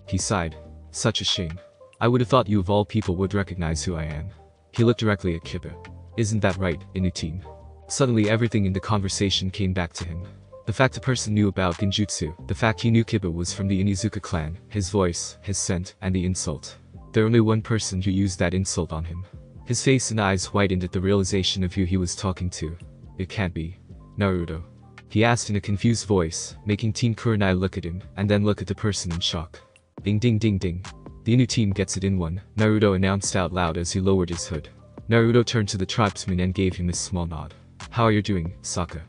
He sighed. Such a shame. I would have thought you of all people would recognize who I am. He looked directly at Kiba. Isn't that right, Inu-team? Suddenly everything in the conversation came back to him. The fact the person knew about genjutsu, the fact he knew Kiba was from the Inizuka clan, his voice, his scent, and the insult. There only one person who used that insult on him. His face and eyes whitened at the realization of who he was talking to. It can't be Naruto. He asked in a confused voice, making Teen Kurenai look at him, and then look at the person in shock. Ding ding ding ding. The Inu team gets it in one, Naruto announced out loud as he lowered his hood. Naruto turned to the tribesman and gave him a small nod. How are you doing, Sokka?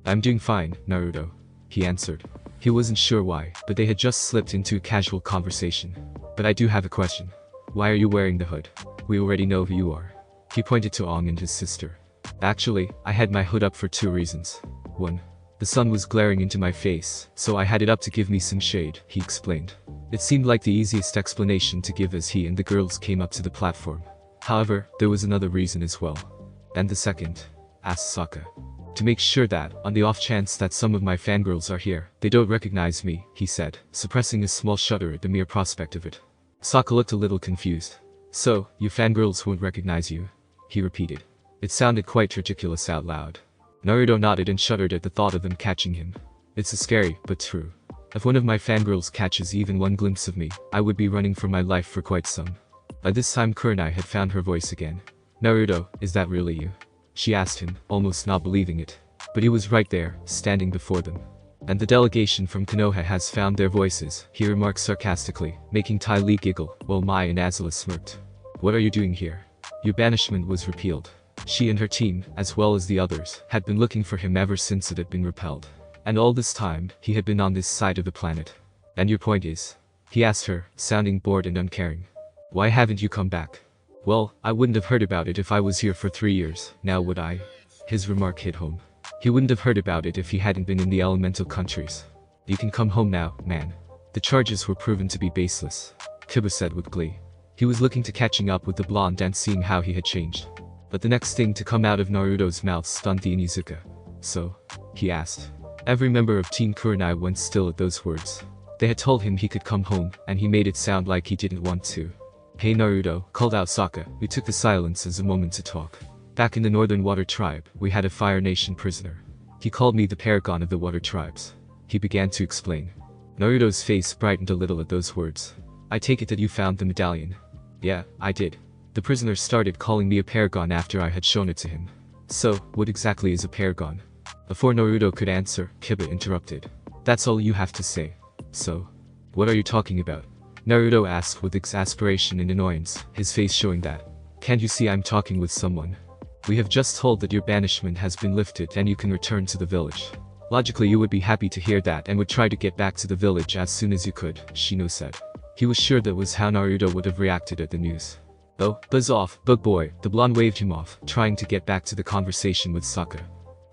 I'm doing fine, Naruto. He answered. He wasn't sure why, but they had just slipped into a casual conversation. But I do have a question. Why are you wearing the hood? We already know who you are. He pointed to Aang and his sister. Actually, I had my hood up for 2 reasons. 1. The sun was glaring into my face, so I had it up to give me some shade, he explained. It seemed like the easiest explanation to give as he and the girls came up to the platform. However, there was another reason as well. And the second? Asked Sokka. To make sure that, on the off chance that some of my fangirls are here, they don't recognize me, he said, suppressing a small shudder at the mere prospect of it. Sokka looked a little confused. So, you fangirls won't recognize you? He repeated. It sounded quite ridiculous out loud. Naruto nodded and shuddered at the thought of them catching him. It's a scary, but true. If one of my fangirls catches even one glimpse of me, I would be running for my life for quite some. By this time Kurenai had found her voice again. Naruto, is that really you? She asked him, almost not believing it. But he was right there, standing before them. And the delegation from Konoha has found their voices, he remarked sarcastically, making Ty Lee giggle, while Mai and Azula smirked. What are you doing here? Your banishment was repealed. She and her team, as well as the others, had been looking for him ever since it had been repelled. And all this time, he had been on this side of the planet. And your point is? He asked her, sounding bored and uncaring. Why haven't you come back? Well, I wouldn't have heard about it if I was here for 3 years, now would I? His remark hit home. He wouldn't have heard about it if he hadn't been in the elemental countries. You can come home now, man. The charges were proven to be baseless, Kiba said with glee. He was looking to catching up with the blonde and seeing how he had changed. But the next thing to come out of Naruto's mouth stunned the Inizuka. So? He asked. Every member of Team Kurenai went still at those words. They had told him he could come home, and he made it sound like he didn't want to. Hey Naruto, called out Sokka, who took the silence as a moment to talk. Back in the Northern Water Tribe, we had a Fire Nation prisoner. He called me the paragon of the Water Tribes. He began to explain. Naruto's face brightened a little at those words. I take it that you found the medallion. Yeah, I did. The prisoner started calling me a paragon after I had shown it to him. So, what exactly is a paragon? Before Naruto could answer, Kiba interrupted. That's all you have to say. So, what are you talking about? Naruto asked with exasperation and annoyance, his face showing that. Can't you see I'm talking with someone? We have just told that your banishment has been lifted and you can return to the village. Logically you would be happy to hear that and would try to get back to the village as soon as you could, Shino said. He was sure that was how Naruto would have reacted at the news. Oh, buzz off, bug boy, the blonde waved him off, trying to get back to the conversation with Sokka.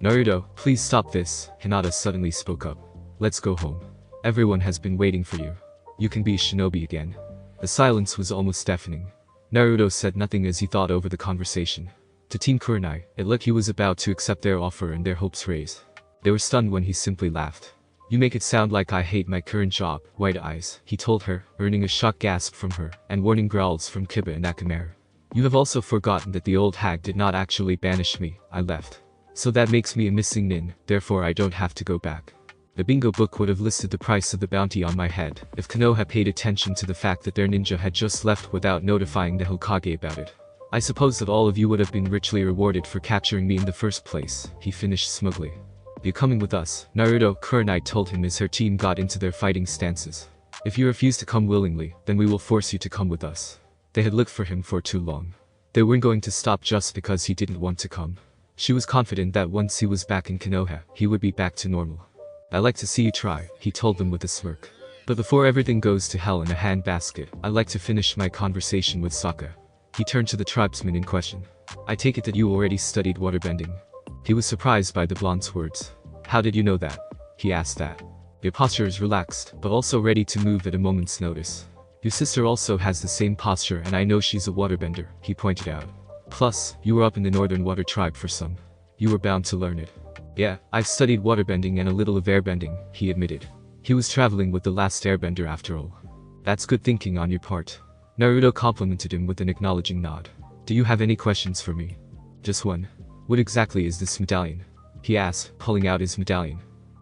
Naruto, please stop this, Hinata suddenly spoke up. Let's go home. Everyone has been waiting for you. You can be a shinobi again. The silence was almost deafening. Naruto said nothing as he thought over the conversation. To Team Kurenai, it looked he was about to accept their offer and their hopes raised. They were stunned when he simply laughed. You make it sound like I hate my current job, White Eyes, he told her, earning a shocked gasp from her, and warning growls from Kiba and Akamaru. You have also forgotten that the old hag did not actually banish me, I left. So that makes me a missing nin, therefore I don't have to go back. The bingo book would have listed the price of the bounty on my head, if Konoha paid attention to the fact that their ninja had just left without notifying the Hokage about it. I suppose that all of you would have been richly rewarded for capturing me in the first place, he finished smugly. You're coming with us, Naruto Kurenai told him as her team got into their fighting stances. If you refuse to come willingly, then we will force you to come with us. They had looked for him for too long. They weren't going to stop just because he didn't want to come. She was confident that once he was back in Konoha, he would be back to normal. I like to see you try, he told them with a smirk. But before everything goes to hell in a handbasket, I'd like to finish my conversation with Sokka. He turned to the tribesman in question. I take it that you already studied waterbending. He was surprised by the blonde's words. How did you know that? He asked that. Your posture is relaxed, but also ready to move at a moment's notice. Your sister also has the same posture and I know she's a waterbender, he pointed out. Plus, you were up in the Northern Water Tribe for some. You were bound to learn it. Yeah, I've studied waterbending and a little of airbending, he admitted. He was traveling with the last airbender after all. That's good thinking on your part. Naruto complimented him with an acknowledging nod. Do you have any questions for me? Just one. What exactly is this medallion? He asked, pulling out his medallion.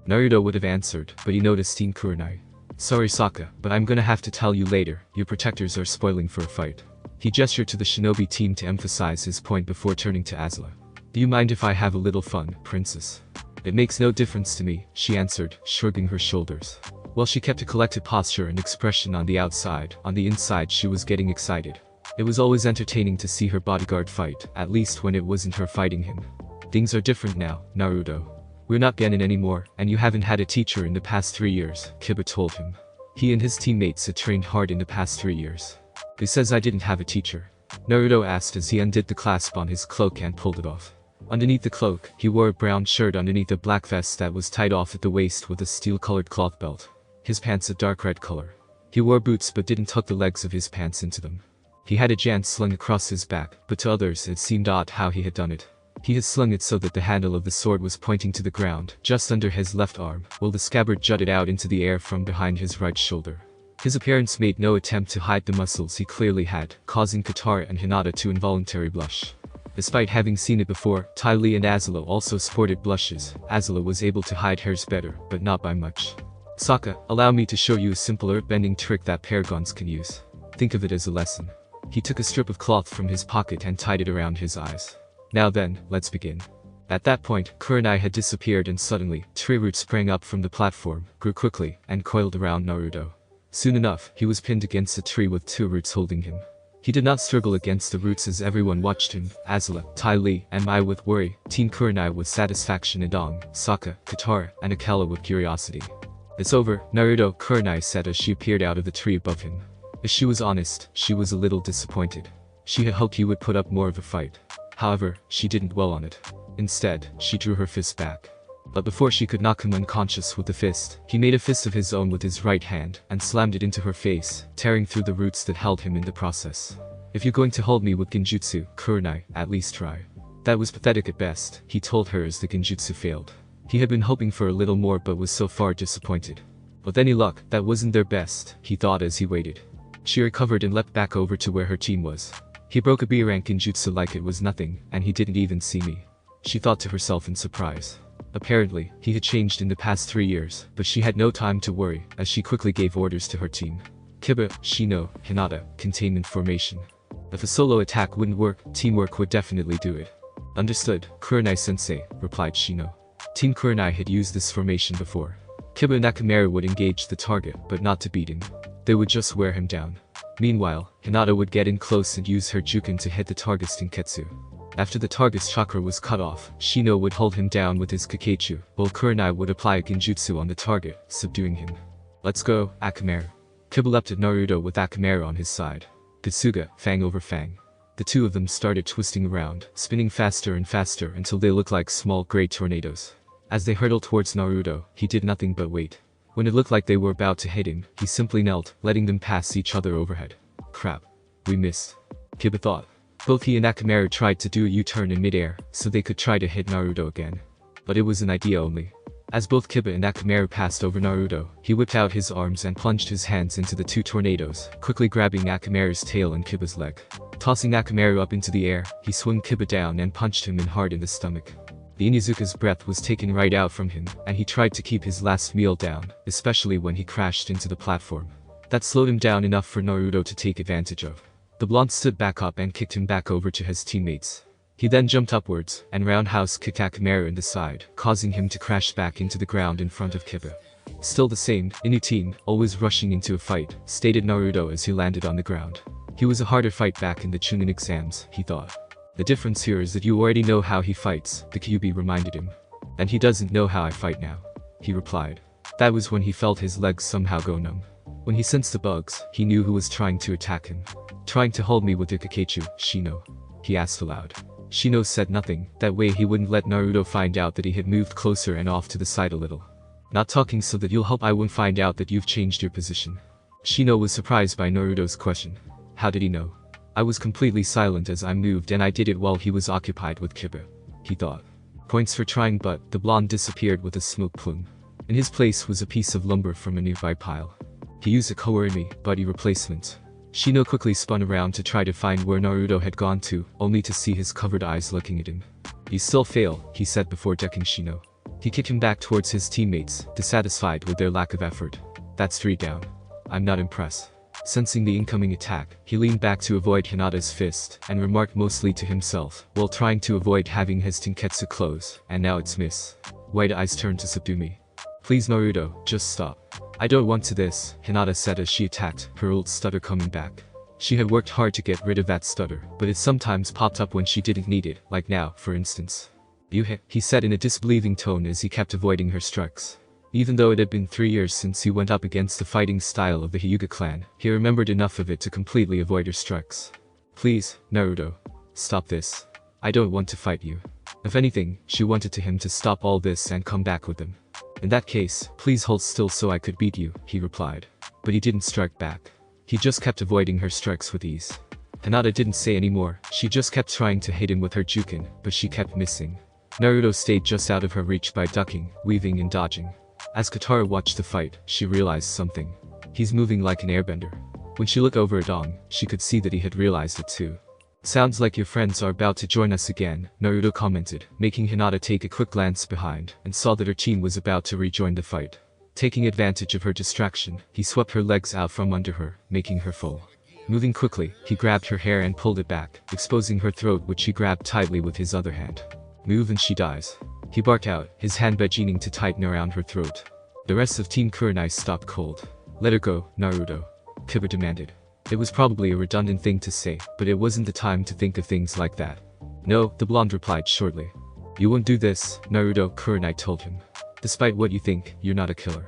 Naruto would have answered, but he noticed Team Kurenai. Sorry Sokka, but I'm gonna have to tell you later, your protectors are spoiling for a fight. He gestured to the shinobi team to emphasize his point before turning to Azula. Do you mind if I have a little fun, princess? It makes no difference to me, she answered, shrugging her shoulders. While she kept a collected posture and expression on the outside, on the inside she was getting excited. It was always entertaining to see her bodyguard fight, at least when it wasn't her fighting him. Things are different now, Naruto. We're not genin anymore, and you haven't had a teacher in the past 3 years, Kiba told him. He and his teammates had trained hard in the past 3 years. Who says I didn't have a teacher? Naruto asked as he undid the clasp on his cloak and pulled it off. Underneath the cloak, he wore a brown shirt underneath a black vest that was tied off at the waist with a steel-colored cloth belt. His pants a dark red color. He wore boots but didn't tuck the legs of his pants into them. He had a jant slung across his back, but to others it seemed odd how he had done it. He had slung it so that the handle of the sword was pointing to the ground, just under his left arm, while the scabbard jutted out into the air from behind his right shoulder. His appearance made no attempt to hide the muscles he clearly had, causing Katara and Hinata to involuntarily blush. Despite having seen it before, Ty Lee and Azula also sported blushes. Azula was able to hide hers better, but not by much. Sokka, allow me to show you a simple earthbending trick that paragons can use. Think of it as a lesson. He took a strip of cloth from his pocket and tied it around his eyes. Now then, let's begin. At that point, Kurenai had disappeared and suddenly, tree roots sprang up from the platform, grew quickly, and coiled around Naruto. Soon enough, he was pinned against a tree with 2 roots holding him. He did not struggle against the roots as everyone watched him, Azula, Ty Lee, and Mai with worry, Team Kurenai with satisfaction and Dong, Sokka, Katara, and Akela with curiosity. It's over, Naruto, Kurenai said as she appeared out of the tree above him. If she was honest, she was a little disappointed. She had hoped he would put up more of a fight. However, she didn't dwell on it. Instead, she drew her fist back. But before she could knock him unconscious with the fist, he made a fist of his own with his right hand and slammed it into her face, tearing through the roots that held him in the process. If you're going to hold me with genjutsu, Kurenai, at least try. That was pathetic at best, he told her as the genjutsu failed. He had been hoping for a little more but was so far disappointed. With any luck, that wasn't their best, he thought as he waited. She recovered and leapt back over to where her team was. He broke a B rank genjutsu like it was nothing, and he didn't even see me. She thought to herself in surprise. Apparently, he had changed in the past 3 years, but she had no time to worry, as she quickly gave orders to her team. Kiba, Shino, Hinata, containment formation. If a solo attack wouldn't work, teamwork would definitely do it. Understood, Kurenai-sensei, replied Shino. Team Kurenai had used this formation before. Kiba and Nakamura would engage the target, but not to beat him. They would just wear him down. Meanwhile, Hinata would get in close and use her Juken to hit the target's Tenketsu. After the target's chakra was cut off, Shino would hold him down with his Kakechu, while Kurenai would apply a genjutsu on the target, subduing him. Let's go, Akamaru. Kiba leapt at Naruto with Akamaru on his side. Katsuga, fang over fang. The two of them started twisting around, spinning faster and faster until they looked like small gray tornadoes. As they hurtled towards Naruto, he did nothing but wait. When it looked like they were about to hit him, he simply knelt, letting them pass each other overhead. Crap. We missed. Kiba thought. Both he and Akamaru tried to do a U-turn in midair, so they could try to hit Naruto again. But it was an idea only. As both Kiba and Akamaru passed over Naruto, he whipped out his arms and plunged his hands into the two tornadoes, quickly grabbing Akamaru's tail and Kiba's leg. Tossing Akamaru up into the air, he swung Kiba down and punched him hard in the stomach. The Inuzuka's breath was taken right out from him, and he tried to keep his last meal down, especially when he crashed into the platform. That slowed him down enough for Naruto to take advantage of. The blonde stood back up and kicked him back over to his teammates. He then jumped upwards, and roundhouse kicked Akamaru in the side, causing him to crash back into the ground in front of Kiba. Still the same, Inu team, always rushing into a fight, stated Naruto as he landed on the ground. He was a harder fight back in the Chunin exams, he thought. The difference here is that you already know how he fights, the Kyuubi reminded him. And he doesn't know how I fight now, he replied. That was when he felt his legs somehow go numb. When he sensed the bugs, he knew who was trying to attack him. Trying to hold me with your Kakechu, Shino? He asked aloud. Shino said nothing, that way he wouldn't let Naruto find out that he had moved closer and off to the side a little. Not talking so that you'll hope I won't find out that you've changed your position. Shino was surprised by Naruto's question. How did he know? I was completely silent as I moved and I did it while he was occupied with Kiba. He thought. Points for trying, but the blonde disappeared with a smoke plume. In his place was a piece of lumber from a nearby pile. He used a Kourimi, buddy replacement. Shino quickly spun around to try to find where Naruto had gone to, only to see his covered eyes looking at him. You still fail, he said before decking Shino. He kicked him back towards his teammates, dissatisfied with their lack of effort. That's 3 down. I'm not impressed. Sensing the incoming attack, he leaned back to avoid Hinata's fist, and remarked mostly to himself, while trying to avoid having his Tenketsu close, and now it's miss. White eyes turned to subdue me. Please Naruto, just stop. I don't want to this, Hinata said as she attacked, her old stutter coming back. She had worked hard to get rid of that stutter, but it sometimes popped up when she didn't need it, like now, for instance. You hit, he said in a disbelieving tone as he kept avoiding her strikes. Even though it had been 3 years since he went up against the fighting style of the Hyuga clan, he remembered enough of it to completely avoid her strikes. Please, Naruto. Stop this. I don't want to fight you. If anything, she wanted him to stop all this and come back with them. In that case, please hold still so I could beat you, he replied. But he didn't strike back. He just kept avoiding her strikes with ease. Hinata didn't say any more, she just kept trying to hit him with her Juken, but she kept missing. Naruto stayed just out of her reach by ducking, weaving and dodging. As Katara watched the fight, she realized something. He's moving like an airbender. When she looked over at Ong, she could see that he had realized it too. Sounds like your friends are about to join us again, Naruto commented, making Hinata take a quick glance behind, and saw that her team was about to rejoin the fight. Taking advantage of her distraction, he swept her legs out from under her, making her fall. Moving quickly, he grabbed her hair and pulled it back, exposing her throat, which he grabbed tightly with his other hand. Move and she dies. He barked out, his hand beginning to tighten around her throat. The rest of Team Kurenai stopped cold. Let her go, Naruto. Kiba demanded. It was probably a redundant thing to say, but it wasn't the time to think of things like that. No, the blonde replied shortly. You won't do this, Naruto, Kurenai told him. Despite what you think, you're not a killer.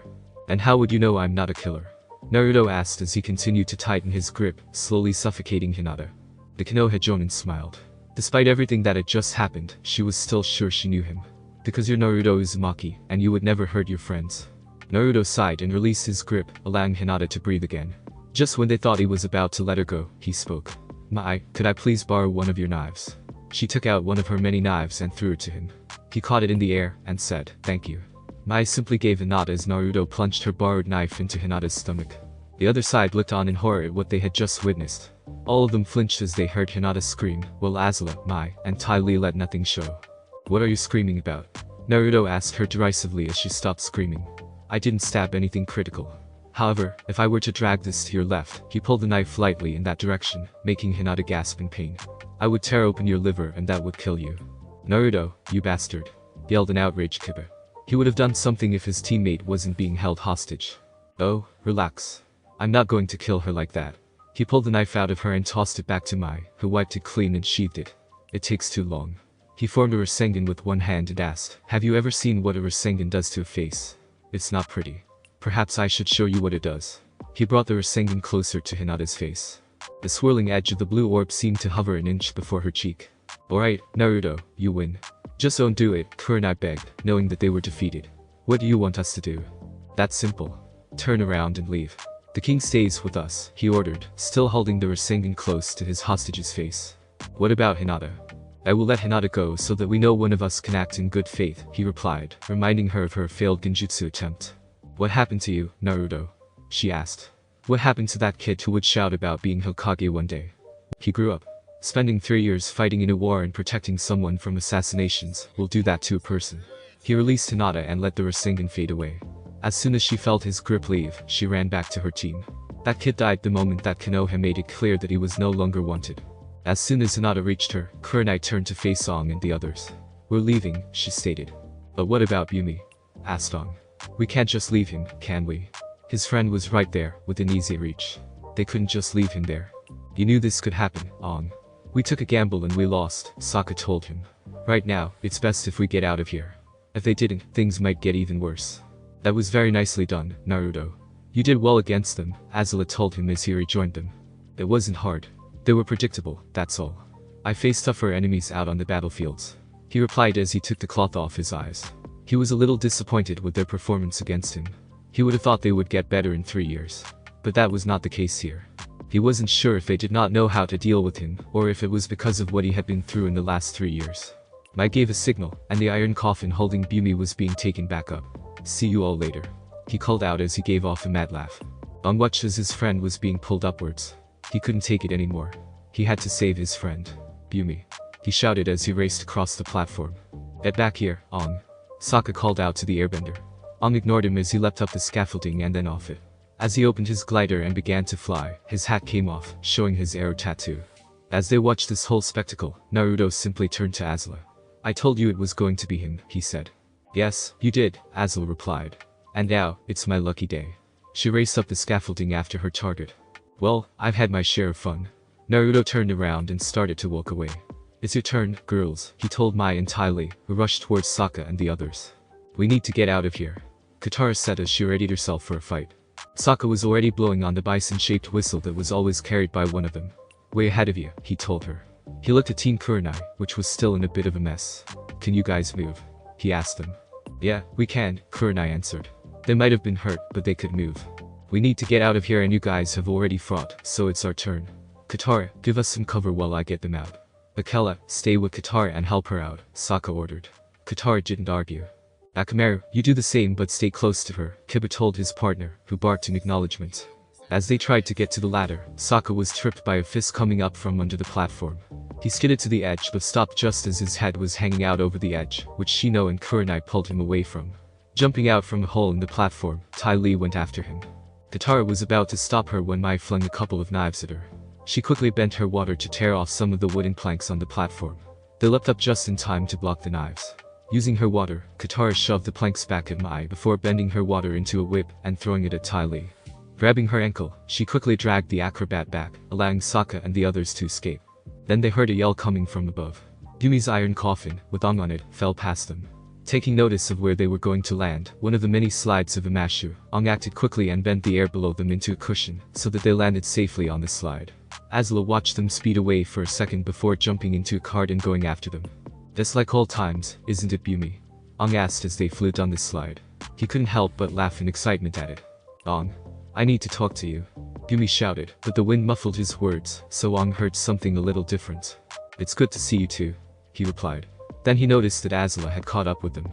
And how would you know I'm not a killer? Naruto asked as he continued to tighten his grip, slowly suffocating Hinata. The Konoha Jonin smiled. Despite everything that had just happened, she was still sure she knew him. Because you're Naruto Uzumaki, and you would never hurt your friends. Naruto sighed and released his grip, allowing Hinata to breathe again. Just when they thought he was about to let her go, he spoke. Mai, could I please borrow one of your knives? She took out one of her many knives and threw it to him. He caught it in the air, and said, thank you. Mai simply gave a nod as Naruto plunged her borrowed knife into Hinata's stomach. The other side looked on in horror at what they had just witnessed. All of them flinched as they heard Hinata scream, while Azula, Mai, and Tai Li let nothing show. "What are you screaming about?" Naruto asked her derisively as she stopped screaming. "I didn't stab anything critical. However, if I were to drag this to your left," he pulled the knife lightly in that direction, making Hinata gasp in pain. "I would tear open your liver and that would kill you." "Naruto, you bastard," yelled an outraged Kiba. He would have done something if his teammate wasn't being held hostage. "Oh, relax. I'm not going to kill her like that." He pulled the knife out of her and tossed it back to Mai, who wiped it clean and sheathed it. "It takes too long." He formed a Rasengan with one hand and asked, "Have you ever seen what a Rasengan does to a face? It's not pretty. Perhaps I should show you what it does." He brought the Rasengan closer to Hinata's face. The swirling edge of the blue orb seemed to hover an inch before her cheek. "Alright, Naruto, you win. Just don't do it," Kurenai begged, knowing that they were defeated. "What do you want us to do?" "That's simple. Turn around and leave. The king stays with us," he ordered, still holding the Rasengan close to his hostage's face. "What about Hinata?" "I will let Hinata go so that we know one of us can act in good faith," he replied, reminding her of her failed genjutsu attempt. "What happened to you, Naruto?" she asked. "What happened to that kid who would shout about being Hokage one day?" "He grew up. Spending 3 years fighting in a war and protecting someone from assassinations will do that to a person." He released Hinata and let the Rasengan fade away. As soon as she felt his grip leave, she ran back to her team. That kid died the moment that Konoha made it clear that he was no longer wanted. As soon as Hinata reached her, Kurenai turned to face Ong and the others. "We're leaving," she stated. "But what about Yumi?" asked Ong. "We can't just leave him, can we? His friend was right there, within easy reach. They couldn't just leave him there." "You knew this could happen, Ong. We took a gamble and we lost," Sokka told him. "Right now, it's best if we get out of here. If they didn't, things might get even worse." "That was very nicely done, Naruto. You did well against them," Azula told him as he rejoined them. "It wasn't hard. They were predictable, that's all. I faced tougher enemies out on the battlefields," he replied as he took the cloth off his eyes. He was a little disappointed with their performance against him. He would have thought they would get better in 3 years. But that was not the case here. He wasn't sure if they did not know how to deal with him, or if it was because of what he had been through in the last 3 years. Mai gave a signal, and the iron coffin holding Yumi was being taken back up. "See you all later," he called out as he gave off a mad laugh. Ong watched as his friend was being pulled upwards. He couldn't take it anymore. He had to save his friend. "Yumi," he shouted as he raced across the platform. "Get back here, Ong," Sokka called out to the airbender. Ong ignored him as he leapt up the scaffolding and then off it. As he opened his glider and began to fly, his hat came off, showing his arrow tattoo. As they watched this whole spectacle, Naruto simply turned to Azula. "I told you it was going to be him," he said. "Yes, you did," Azula replied. "And now, it's my lucky day." She raced up the scaffolding after her target. "Well, I've had my share of fun." Naruto turned around and started to walk away. "It's your turn, girls," he told Mai and Tai Li, who rushed towards Sokka and the others. "We need to get out of here," Katara said as she readied herself for a fight. Sokka was already blowing on the bison-shaped whistle that was always carried by one of them. "Way ahead of you," he told her. He looked at Team Kurenai, which was still in a bit of a mess. "Can you guys move?" he asked them. "Yeah, we can," Kurenai answered. "They might have been hurt, but they could move. We need to get out of here and you guys have already fought, so it's our turn. Katara, give us some cover while I get them out." "Akela, stay with Katara and help her out," Sokka ordered. Katara didn't argue. "Akamaru, you do the same but stay close to her," Kiba told his partner, who barked in acknowledgement. As they tried to get to the ladder, Sokka was tripped by a fist coming up from under the platform. He skidded to the edge but stopped just as his head was hanging out over the edge, which Shino and Kurenai pulled him away from. Jumping out from a hole in the platform, Tai Li went after him. Katara was about to stop her when Mai flung a couple of knives at her. She quickly bent her water to tear off some of the wooden planks on the platform. They leapt up just in time to block the knives. Using her water, Katara shoved the planks back at Mai before bending her water into a whip and throwing it at Tai Li. Grabbing her ankle, she quickly dragged the acrobat back, allowing Sokka and the others to escape. Then they heard a yell coming from above. Yumi's iron coffin, with Ong on it, fell past them. Taking notice of where they were going to land, one of the many slides of Omashu, Ong acted quickly and bent the air below them into a cushion, so that they landed safely on the slide. Azula watched them speed away for a second before jumping into a cart and going after them. "Just like old times, isn't it, Yumi?" Ong asked as they flew down the slide. He couldn't help but laugh in excitement at it. "Ong, I need to talk to you," Yumi shouted, but the wind muffled his words, so Ong heard something a little different. "It's good to see you too," he replied. Then he noticed that Azula had caught up with them.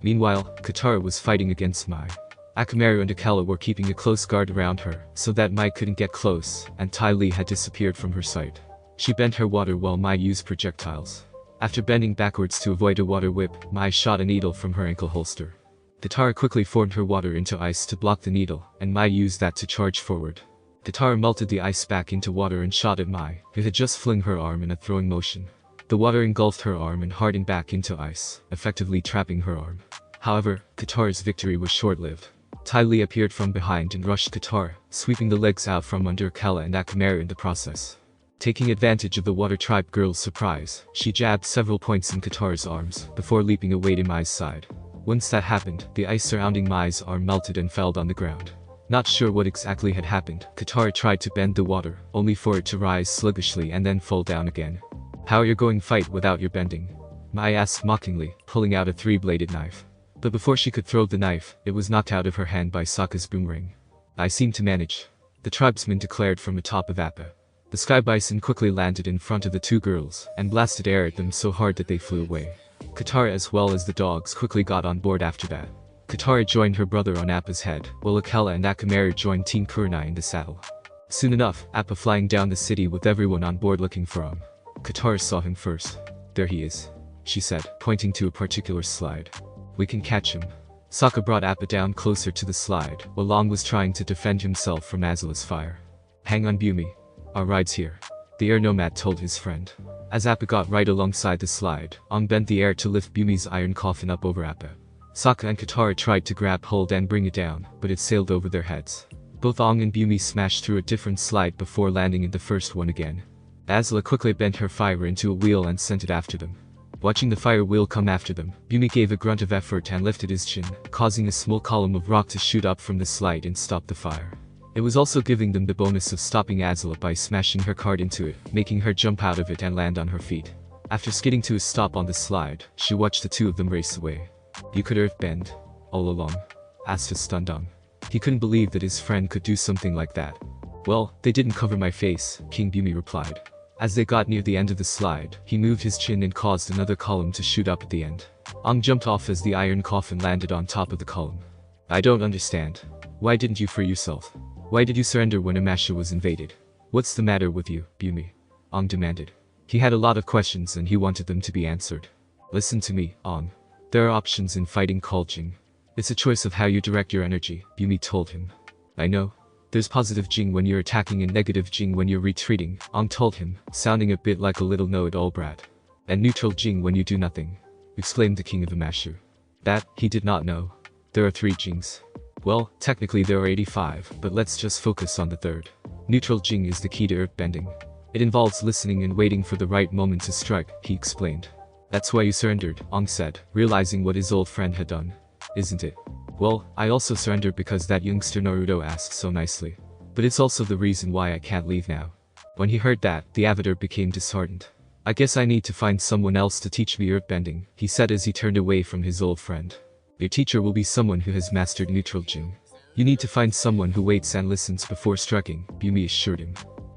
Meanwhile, Katara was fighting against Mai. Akamaru and Akela were keeping a close guard around her, so that Mai couldn't get close, and Ty Lee had disappeared from her sight. She bent her water while Mai used projectiles. After bending backwards to avoid a water whip, Mai shot a needle from her ankle holster. Katara quickly formed her water into ice to block the needle, and Mai used that to charge forward. Katara melted the ice back into water and shot at Mai, who had just flung her arm in a throwing motion. The water engulfed her arm and hardened back into ice, effectively trapping her arm. However, Katara's victory was short-lived. Ty Lee appeared from behind and rushed Katara, sweeping the legs out from under Akela and Akamaru in the process. Taking advantage of the Water Tribe girl's surprise, she jabbed several points in Katara's arms, before leaping away to Mai's side. Once that happened, the ice surrounding Mai's arm melted and fell on the ground. Not sure what exactly had happened, Katara tried to bend the water, only for it to rise sluggishly and then fall down again. "How are you going to fight without your bending?" Mai asked mockingly, pulling out a three-bladed knife. But before she could throw the knife, it was knocked out of her hand by Sokka's boomerang. "I seem to manage," the tribesman declared from atop of Appa. The sky bison quickly landed in front of the two girls, and blasted air at them so hard that they flew away. Katara as well as the dogs quickly got on board after that. Katara joined her brother on Appa's head, while Akela and Akamaru joined Team Kurenai in the saddle. Soon enough, Appa flying down the city with everyone on board looking for him. Katara saw him first. "There he is," she said, pointing to a particular slide. "We can catch him." Sokka brought Appa down closer to the slide, while Long was trying to defend himself from Azula's fire. "Hang on, Bumi. Our ride's here," the air nomad told his friend. As Appa got right alongside the slide, Ong bent the air to lift Bumi's iron coffin up over Appa. Sokka and Katara tried to grab hold and bring it down, but it sailed over their heads. Both Ong and Bumi smashed through a different slide before landing in the first one again. Azula quickly bent her fire into a wheel and sent it after them. Watching the fire wheel come after them, Bumi gave a grunt of effort and lifted his chin, causing a small column of rock to shoot up from the slide and stop the fire. It was also giving them the bonus of stopping Azula by smashing her cart into it, making her jump out of it and land on her feet. After skidding to a stop on the slide, she watched the two of them race away. "You could earthbend all along?" asked a stunned Ong. He couldn't believe that his friend could do something like that. "Well, they didn't cover my face," King Bumi replied. As they got near the end of the slide, he moved his chin and caused another column to shoot up at the end. Ong jumped off as the iron coffin landed on top of the column. "I don't understand. Why didn't you free yourself? Why did you surrender when Omashu was invaded? What's the matter with you, Bumi?" Ong demanded. He had a lot of questions and he wanted them to be answered. "Listen to me, Ong. There are options in fighting called Jing. It's a choice of how you direct your energy," Bumi told him. "I know. There's positive Jing when you're attacking and negative Jing when you're retreating," Ong told him, sounding a bit like a little know-it-all brat. "And neutral Jing when you do nothing," exclaimed the king of Omashu. That, he did not know. There are 3 Jings. Well, technically there are 85, but let's just focus on the third. Neutral Jing is the key to earthbending. It involves listening and waiting for the right moment to strike, he explained. "That's why you surrendered," Ong said, realizing what his old friend had done. "Isn't it? Well, I also surrendered because that youngster Naruto asked so nicely. But it's also the reason why I can't leave now." When he heard that, the avatar became disheartened. "I guess I need to find someone else to teach me earthbending," he said as he turned away from his old friend. "Your teacher will be someone who has mastered neutral Jing. You need to find someone who waits and listens before striking," Bumi assured him.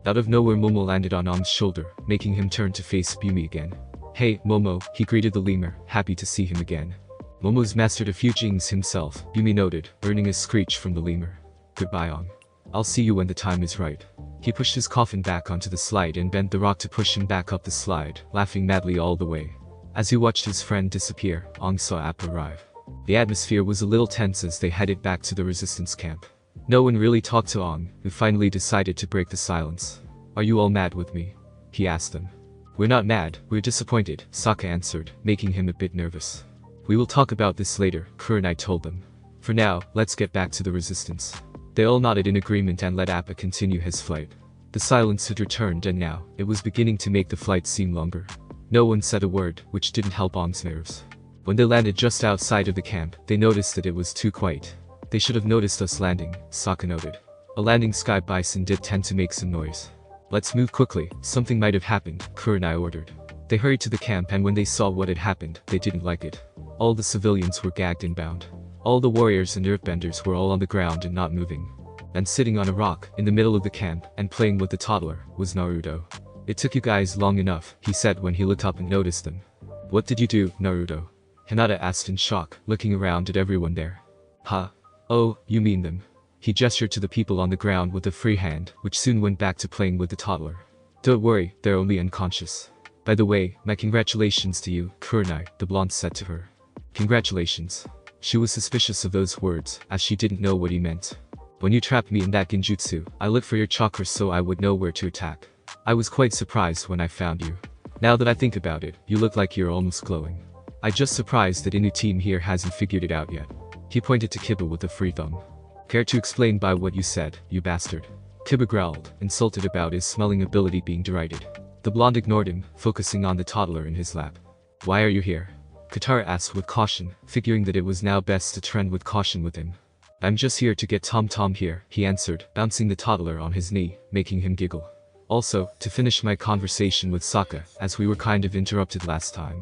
Out of nowhere, Momo landed on Ong's shoulder, making him turn to face Bumi again. "Hey, Momo," he greeted the lemur, happy to see him again. "Momo's mastered a few Jings himself," Bumi noted, earning a screech from the lemur. "Goodbye, Ong. I'll see you when the time is right." He pushed his coffin back onto the slide and bent the rock to push him back up the slide, laughing madly all the way. As he watched his friend disappear, Ong saw Appa arrive. The atmosphere was a little tense as they headed back to the resistance camp. No one really talked to Ong, who finally decided to break the silence. "Are you all mad with me?" he asked them. "We're not mad, we're disappointed," Sokka answered, making him a bit nervous. "We will talk about this later," Kurenai told them. "For now, let's get back to the resistance." They all nodded in agreement and let Appa continue his flight. The silence had returned and now, it was beginning to make the flight seem longer. No one said a word, which didn't help Ong's nerves. When they landed just outside of the camp, they noticed that it was too quiet. "They should have noticed us landing," Sokka noted. "A landing sky bison did tend to make some noise. Let's move quickly, something might have happened," Kurenai ordered. They hurried to the camp and when they saw what had happened, they didn't like it. All the civilians were gagged and bound. All the warriors and earthbenders were all on the ground and not moving. And sitting on a rock, in the middle of the camp, and playing with the toddler, was Naruto. "It took you guys long enough," he said when he looked up and noticed them. "What did you do, Naruto?" Hinata asked in shock, looking around at everyone there. "Huh? Oh, you mean them. He gestured to the people on the ground with a free hand, which soon went back to playing with the toddler. Don't worry, they're only unconscious. By the way, my congratulations to you, Kurenai, the blonde said to her. Congratulations. She was suspicious of those words, as she didn't know what he meant. When you trapped me in that genjutsu, I looked for your chakras so I would know where to attack. I was quite surprised when I found you. Now that I think about it, you look like you're almost glowing. I'm just surprised that any team here hasn't figured it out yet. He pointed to Kiba with a free thumb. Care to explain by what you said, you bastard? Kiba growled, insulted about his smelling ability being derided. The blonde ignored him, focusing on the toddler in his lap. Why are you here? Katara asked with caution, figuring that it was now best to trend with caution with him. I'm just here to get Tom Tom here, he answered, bouncing the toddler on his knee, making him giggle. Also, to finish my conversation with Sokka, as we were kind of interrupted last time.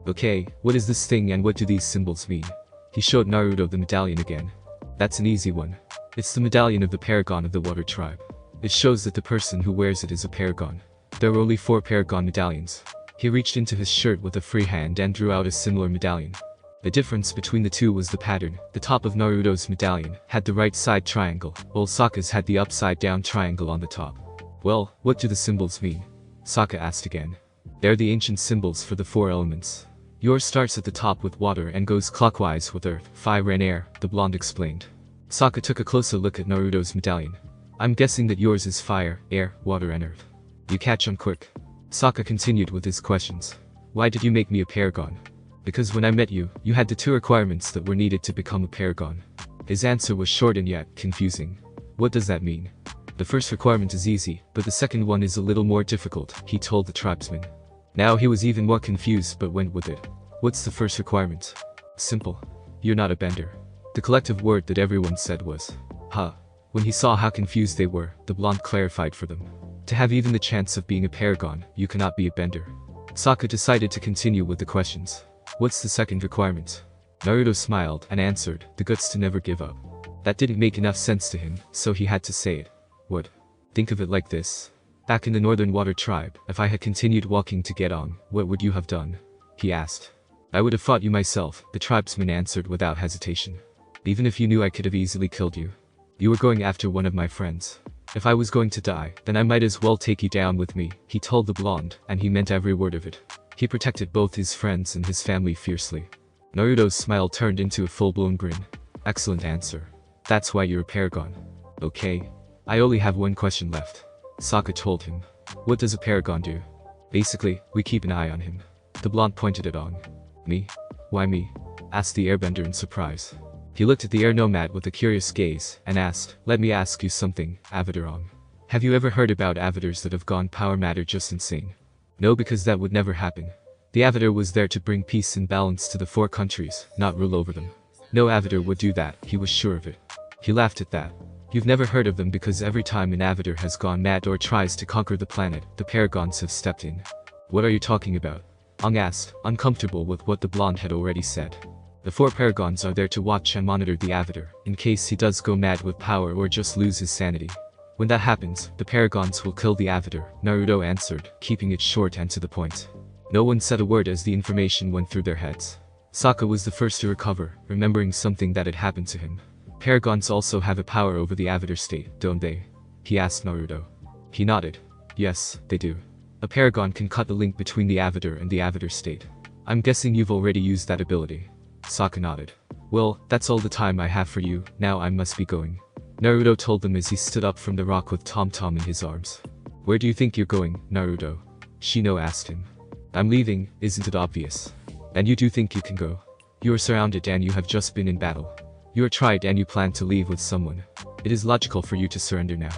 Okay, what is this thing and what do these symbols mean? He showed Naruto the medallion again. That's an easy one. It's the medallion of the Paragon of the Water Tribe. It shows that the person who wears it is a Paragon. There were only 4 Paragon medallions. He reached into his shirt with a free hand and drew out a similar medallion. The difference between the two was the pattern. The top of Naruto's medallion had the right side triangle, while Sokka's had the upside down triangle on the top. Well, what do the symbols mean? Sokka asked again. They're the ancient symbols for the 4 elements. Yours starts at the top with water and goes clockwise with earth, fire and air, the blonde explained. Sokka took a closer look at Naruto's medallion. I'm guessing that yours is fire, air, water and earth. You catch on quick. Sokka continued with his questions. Why did you make me a Paragon? Because when I met you, you had the 2 requirements that were needed to become a Paragon. His answer was short and yet confusing. What does that mean? The first requirement is easy, but the second one is a little more difficult, he told the tribesman. Now he was even more confused but went with it. What's the first requirement? Simple. You're not a bender. The collective word that everyone said was, huh. When he saw how confused they were, the blonde clarified for them. To have even the chance of being a Paragon, you cannot be a bender. Sokka decided to continue with the questions. What's the second requirement? Naruto smiled and answered, the guts to never give up. That didn't make enough sense to him, so he had to say it. What? Think of it like this. Back in the Northern Water Tribe, if I had continued walking to get on, what would you have done? He asked. I would have fought you myself, the tribesman answered without hesitation. Even if you knew I could have easily killed you. You were going after one of my friends. If I was going to die, then I might as well take you down with me, he told the blonde, and he meant every word of it. He protected both his friends and his family fiercely. Naruto's smile turned into a full-blown grin. Excellent answer. That's why you're a Paragon. Okay. I only have one question left. Sokka told him. What does a Paragon do? Basically, we keep an eye on him. The blonde pointed it on. Me? Why me? Asked the airbender in surprise. He looked at the air nomad with a curious gaze, and asked, let me ask you something, Avatarong. Have you ever heard about avatars that have gone power matter just insane? No, because that would never happen. The avatar was there to bring peace and balance to the 4 countries, not rule over them. No avatar would do that, he was sure of it. He laughed at that. You've never heard of them because every time an avatar has gone mad or tries to conquer the planet, the Paragons have stepped in. What are you talking about? Aang asked, uncomfortable with what the blonde had already said. The 4 Paragons are there to watch and monitor the avatar, in case he does go mad with power or just lose his sanity. When that happens, the Paragons will kill the avatar, Naruto answered, keeping it short and to the point. No one said a word as the information went through their heads. Sokka was the first to recover, remembering something that had happened to him. Paragons also have a power over the avatar state, don't they? He asked Naruto. He nodded. Yes, they do. A Paragon can cut the link between the avatar and the avatar state. I'm guessing you've already used that ability. Sokka nodded. Well, that's all the time I have for you, now I must be going. Naruto told them as he stood up from the rock with Tom Tom in his arms. Where do you think you're going, Naruto? Shino asked him. I'm leaving, isn't it obvious? And you do think you can go? You are surrounded and you have just been in battle. You are tried and you plan to leave with someone. It is logical for you to surrender now.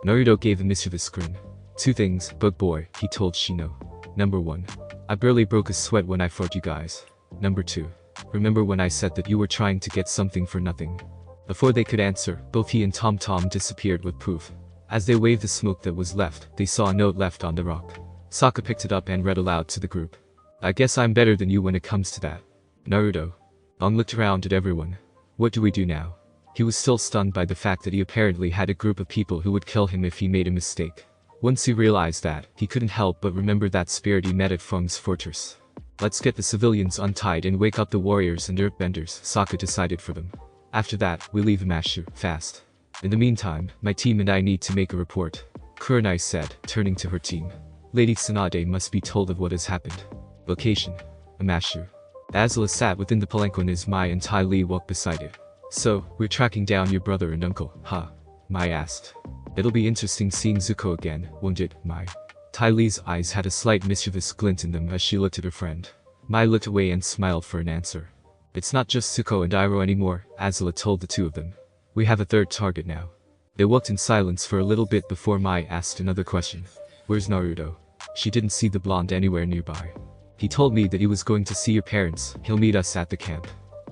Naruto gave a mischievous grin. 2 things, bug boy, he told Shino. Number 1. I barely broke a sweat when I fought you guys. Number 2. Remember when I said that you were trying to get something for nothing? Before they could answer, both he and Tom Tom disappeared with poof. As they waved the smoke that was left, they saw a note left on the rock. Sokka picked it up and read aloud to the group. I guess I'm better than you when it comes to that. Naruto. Aang looked around at everyone. What do we do now? He was still stunned by the fact that he apparently had a group of people who would kill him if he made a mistake. Once he realized that, he couldn't help but remember that spirit he met at Feng's fortress. Let's get the civilians untied and wake up the warriors and earthbenders, Sokka decided for them. After that, we leave Omashu, fast. In the meantime, my team and I need to make a report. Kurenai said, turning to her team. Lady Tsunade must be told of what has happened. Location: Omashu. Azula sat within the palanquin as Mai and Ty Lee walked beside it. So, we're tracking down your brother and uncle, huh? Mai asked. It'll be interesting seeing Zuko again, won't it, Mai? Ty Lee's eyes had a slight mischievous glint in them as she looked at her friend. Mai looked away and smiled for an answer. It's not just Zuko and Iroh anymore, Azula told the two of them. We have a third target now. They walked in silence for a little bit before Mai asked another question. Where's Naruto? She didn't see the blonde anywhere nearby. He told me that he was going to see your parents, he'll meet us at the camp.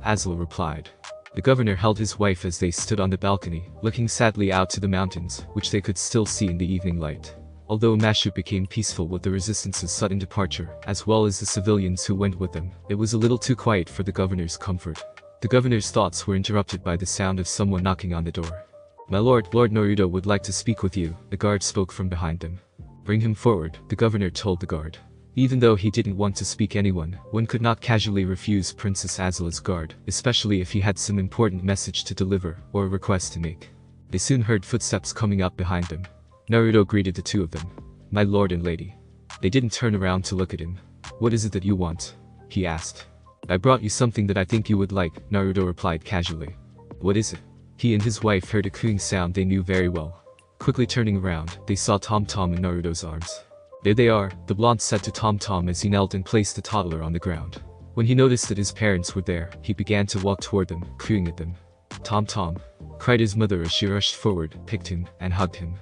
Azula replied. The governor held his wife as they stood on the balcony, looking sadly out to the mountains, which they could still see in the evening light. Although Omashu became peaceful with the resistance's sudden departure, as well as the civilians who went with them, it was a little too quiet for the governor's comfort. The governor's thoughts were interrupted by the sound of someone knocking on the door. My lord, Lord Naruto would like to speak with you, the guard spoke from behind them. Bring him forward, the governor told the guard. Even though he didn't want to speak anyone, one could not casually refuse Princess Azula's guard, especially if he had some important message to deliver, or a request to make. They soon heard footsteps coming up behind them. Naruto greeted the two of them. My lord and lady. They didn't turn around to look at him. What is it that you want? He asked. I brought you something that I think you would like, Naruto replied casually. What is it? He and his wife heard a cooing sound they knew very well. Quickly turning around, they saw Tom Tom in Naruto's arms. There they are, the blonde said to Tom Tom as he knelt and placed the toddler on the ground. When he noticed that his parents were there, he began to walk toward them, cooing at them. Tom Tom, cried his mother as she rushed forward, picked him, and hugged him.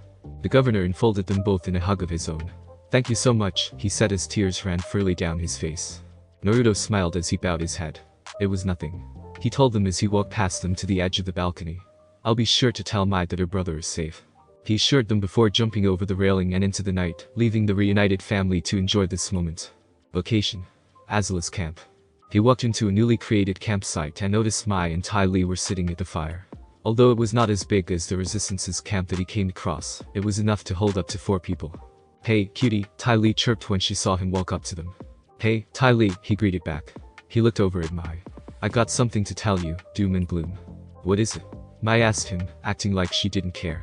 The governor enfolded them both in a hug of his own. Thank you so much, he said as tears ran freely down his face. Naruto smiled as he bowed his head. It was nothing. He told them as he walked past them to the edge of the balcony. I'll be sure to tell Mai that her brother is safe. He assured them before jumping over the railing and into the night, leaving the reunited family to enjoy this moment. Location: Azula's camp. He walked into a newly created campsite and noticed Mai and Ty Lee were sitting at the fire. Although it was not as big as the Resistance's camp that he came across, it was enough to hold up to 4 people. Hey, cutie, Ty Lee chirped when she saw him walk up to them. Hey, Ty Lee, he greeted back. He looked over at Mai. I got something to tell you, doom and gloom. What is it? Mai asked him, acting like she didn't care.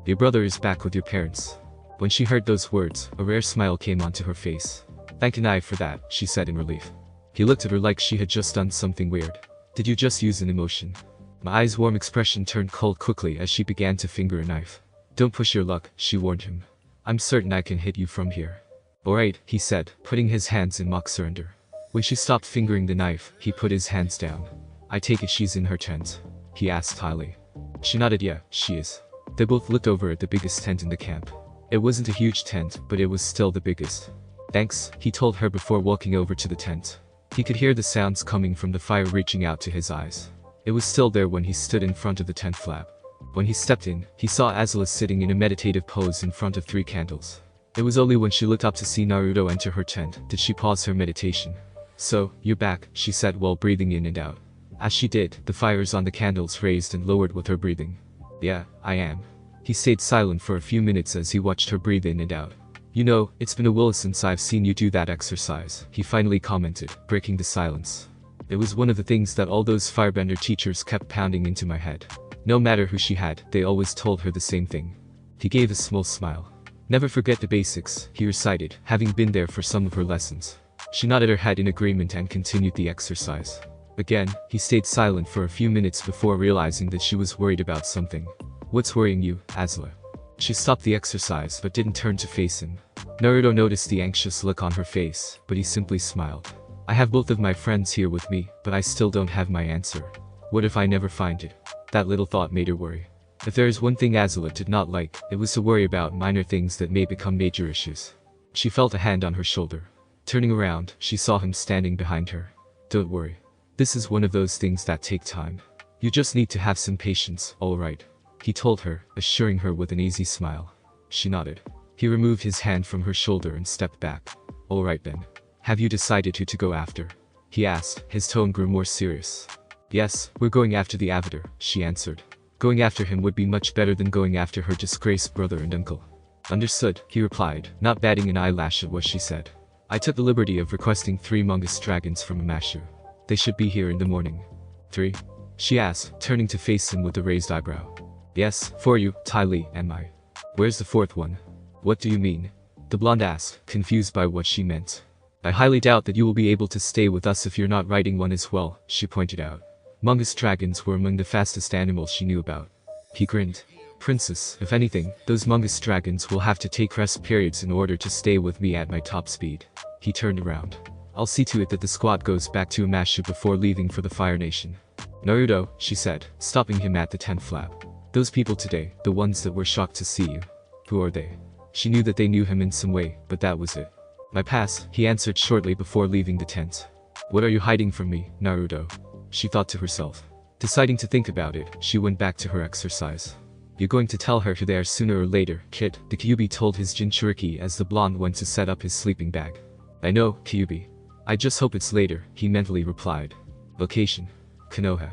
Your brother is back with your parents. When she heard those words, a rare smile came onto her face. Thank an eye for that, she said in relief. He looked at her like she had just done something weird. Did you just use an emotion? Mai's warm expression turned cold quickly as she began to finger a knife. Don't push your luck, she warned him. I'm certain I can hit you from here. Alright, he said, putting his hands in mock surrender. When she stopped fingering the knife, he put his hands down. I take it she's in her tent? He asked Ty Lee. She nodded. Yeah, she is. They both looked over at the biggest tent in the camp. It wasn't a huge tent, but it was still the biggest. Thanks, he told her before walking over to the tent. He could hear the sounds coming from the fire reaching out to his eyes. It was still there when he stood in front of the tent flap. When he stepped in, he saw Azula sitting in a meditative pose in front of 3 candles. It was only when she looked up to see Naruto enter her tent did she pause her meditation. So, you're back, she said while breathing in and out. As she did, the fires on the candles raised and lowered with her breathing. Yeah, I am. He stayed silent for a few minutes as he watched her breathe in and out. You know, it's been a while since I've seen you do that exercise, he finally commented, breaking the silence. It was one of the things that all those firebender teachers kept pounding into my head. No matter who she had, they always told her the same thing. He gave a small smile. Never forget the basics, he recited, having been there for some of her lessons. She nodded her head in agreement and continued the exercise. Again, he stayed silent for a few minutes before realizing that she was worried about something. What's worrying you, Azula? She stopped the exercise but didn't turn to face him. Naruto noticed the anxious look on her face, but he simply smiled. I have both of my friends here with me, but I still don't have my answer. What if I never find it? That little thought made her worry. If there is one thing Azula did not like, it was to worry about minor things that may become major issues. She felt a hand on her shoulder. Turning around, she saw him standing behind her. Don't worry. This is one of those things that take time. You just need to have some patience, alright? He told her, assuring her with an easy smile. She nodded. He removed his hand from her shoulder and stepped back. Alright then. Have you decided who to go after? He asked, his tone grew more serious. Yes, we're going after the Avatar, she answered. Going after him would be much better than going after her disgraced brother and uncle. Understood, he replied, not batting an eyelash at what she said. I took the liberty of requesting 3 Mongoose dragons from Omashu. They should be here in the morning. 3? She asked, turning to face him with a raised eyebrow. Yes, for you, Ty Lee, am I? Where's the fourth one? What do you mean? The blonde asked, confused by what she meant. I highly doubt that you will be able to stay with us if you're not riding one as well, she pointed out. Mongoose dragons were among the fastest animals she knew about. He grinned. Princess, if anything, those mongoose dragons will have to take rest periods in order to stay with me at my top speed. He turned around. I'll see to it that the squad goes back to Omashu before leaving for the Fire Nation. Naruto, she said, stopping him at the tent flap. Those people today, the ones that were shocked to see you. Who are they? She knew that they knew him in some way, but that was it. My pass, he answered shortly before leaving the tent. What are you hiding from me, Naruto? She thought to herself. Deciding to think about it, she went back to her exercise. You're going to tell her who they are sooner or later, kid, the Kyuubi told his Jinchuriki as the blonde went to set up his sleeping bag. I know, Kyuubi. I just hope it's later, he mentally replied. Location. Konoha.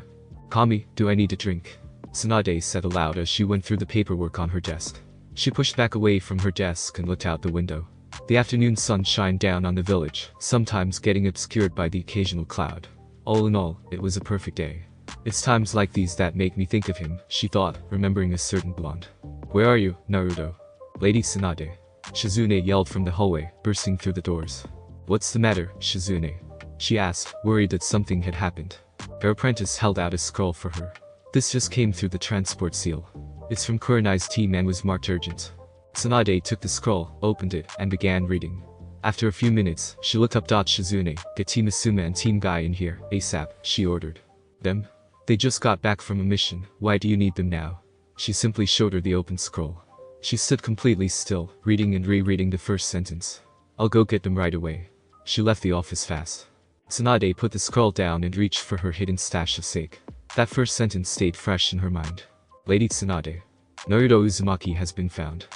Kami, do I need a drink? Tsunade said aloud as she went through the paperwork on her desk. She pushed back away from her desk and looked out the window. The afternoon sun shined down on the village, sometimes getting obscured by the occasional cloud. All in all, it was a perfect day. It's times like these that make me think of him, she thought, remembering a certain blonde. Where are you, Naruto? Lady Tsunade. Shizune yelled from the hallway, bursting through the doors. What's the matter, Shizune? She asked, worried that something had happened. Her apprentice held out a scroll for her. This just came through the transport seal. It's from Kurenai's team and was marked urgent. Tsunade took the scroll, opened it, and began reading. After a few minutes, she looked up. Shizune, get Team Asuma and Team Guy in here, ASAP, she ordered. Them? They just got back from a mission, why do you need them now? She simply showed her the open scroll. She stood completely still, reading and rereading the first sentence. I'll go get them right away. She left the office fast. Tsunade put the scroll down and reached for her hidden stash of sake. That first sentence stayed fresh in her mind. Lady Tsunade. Naruto Uzumaki has been found.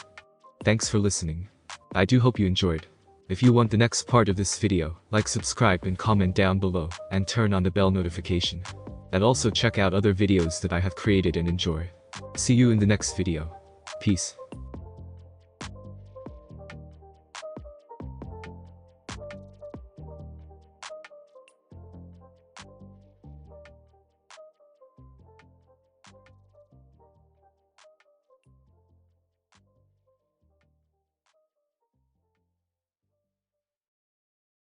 Thanks for listening. I do hope you enjoyed. If you want the next part of this video, like, subscribe and comment down below, and turn on the bell notification. And also check out other videos that I have created and enjoy. See you in the next video. Peace.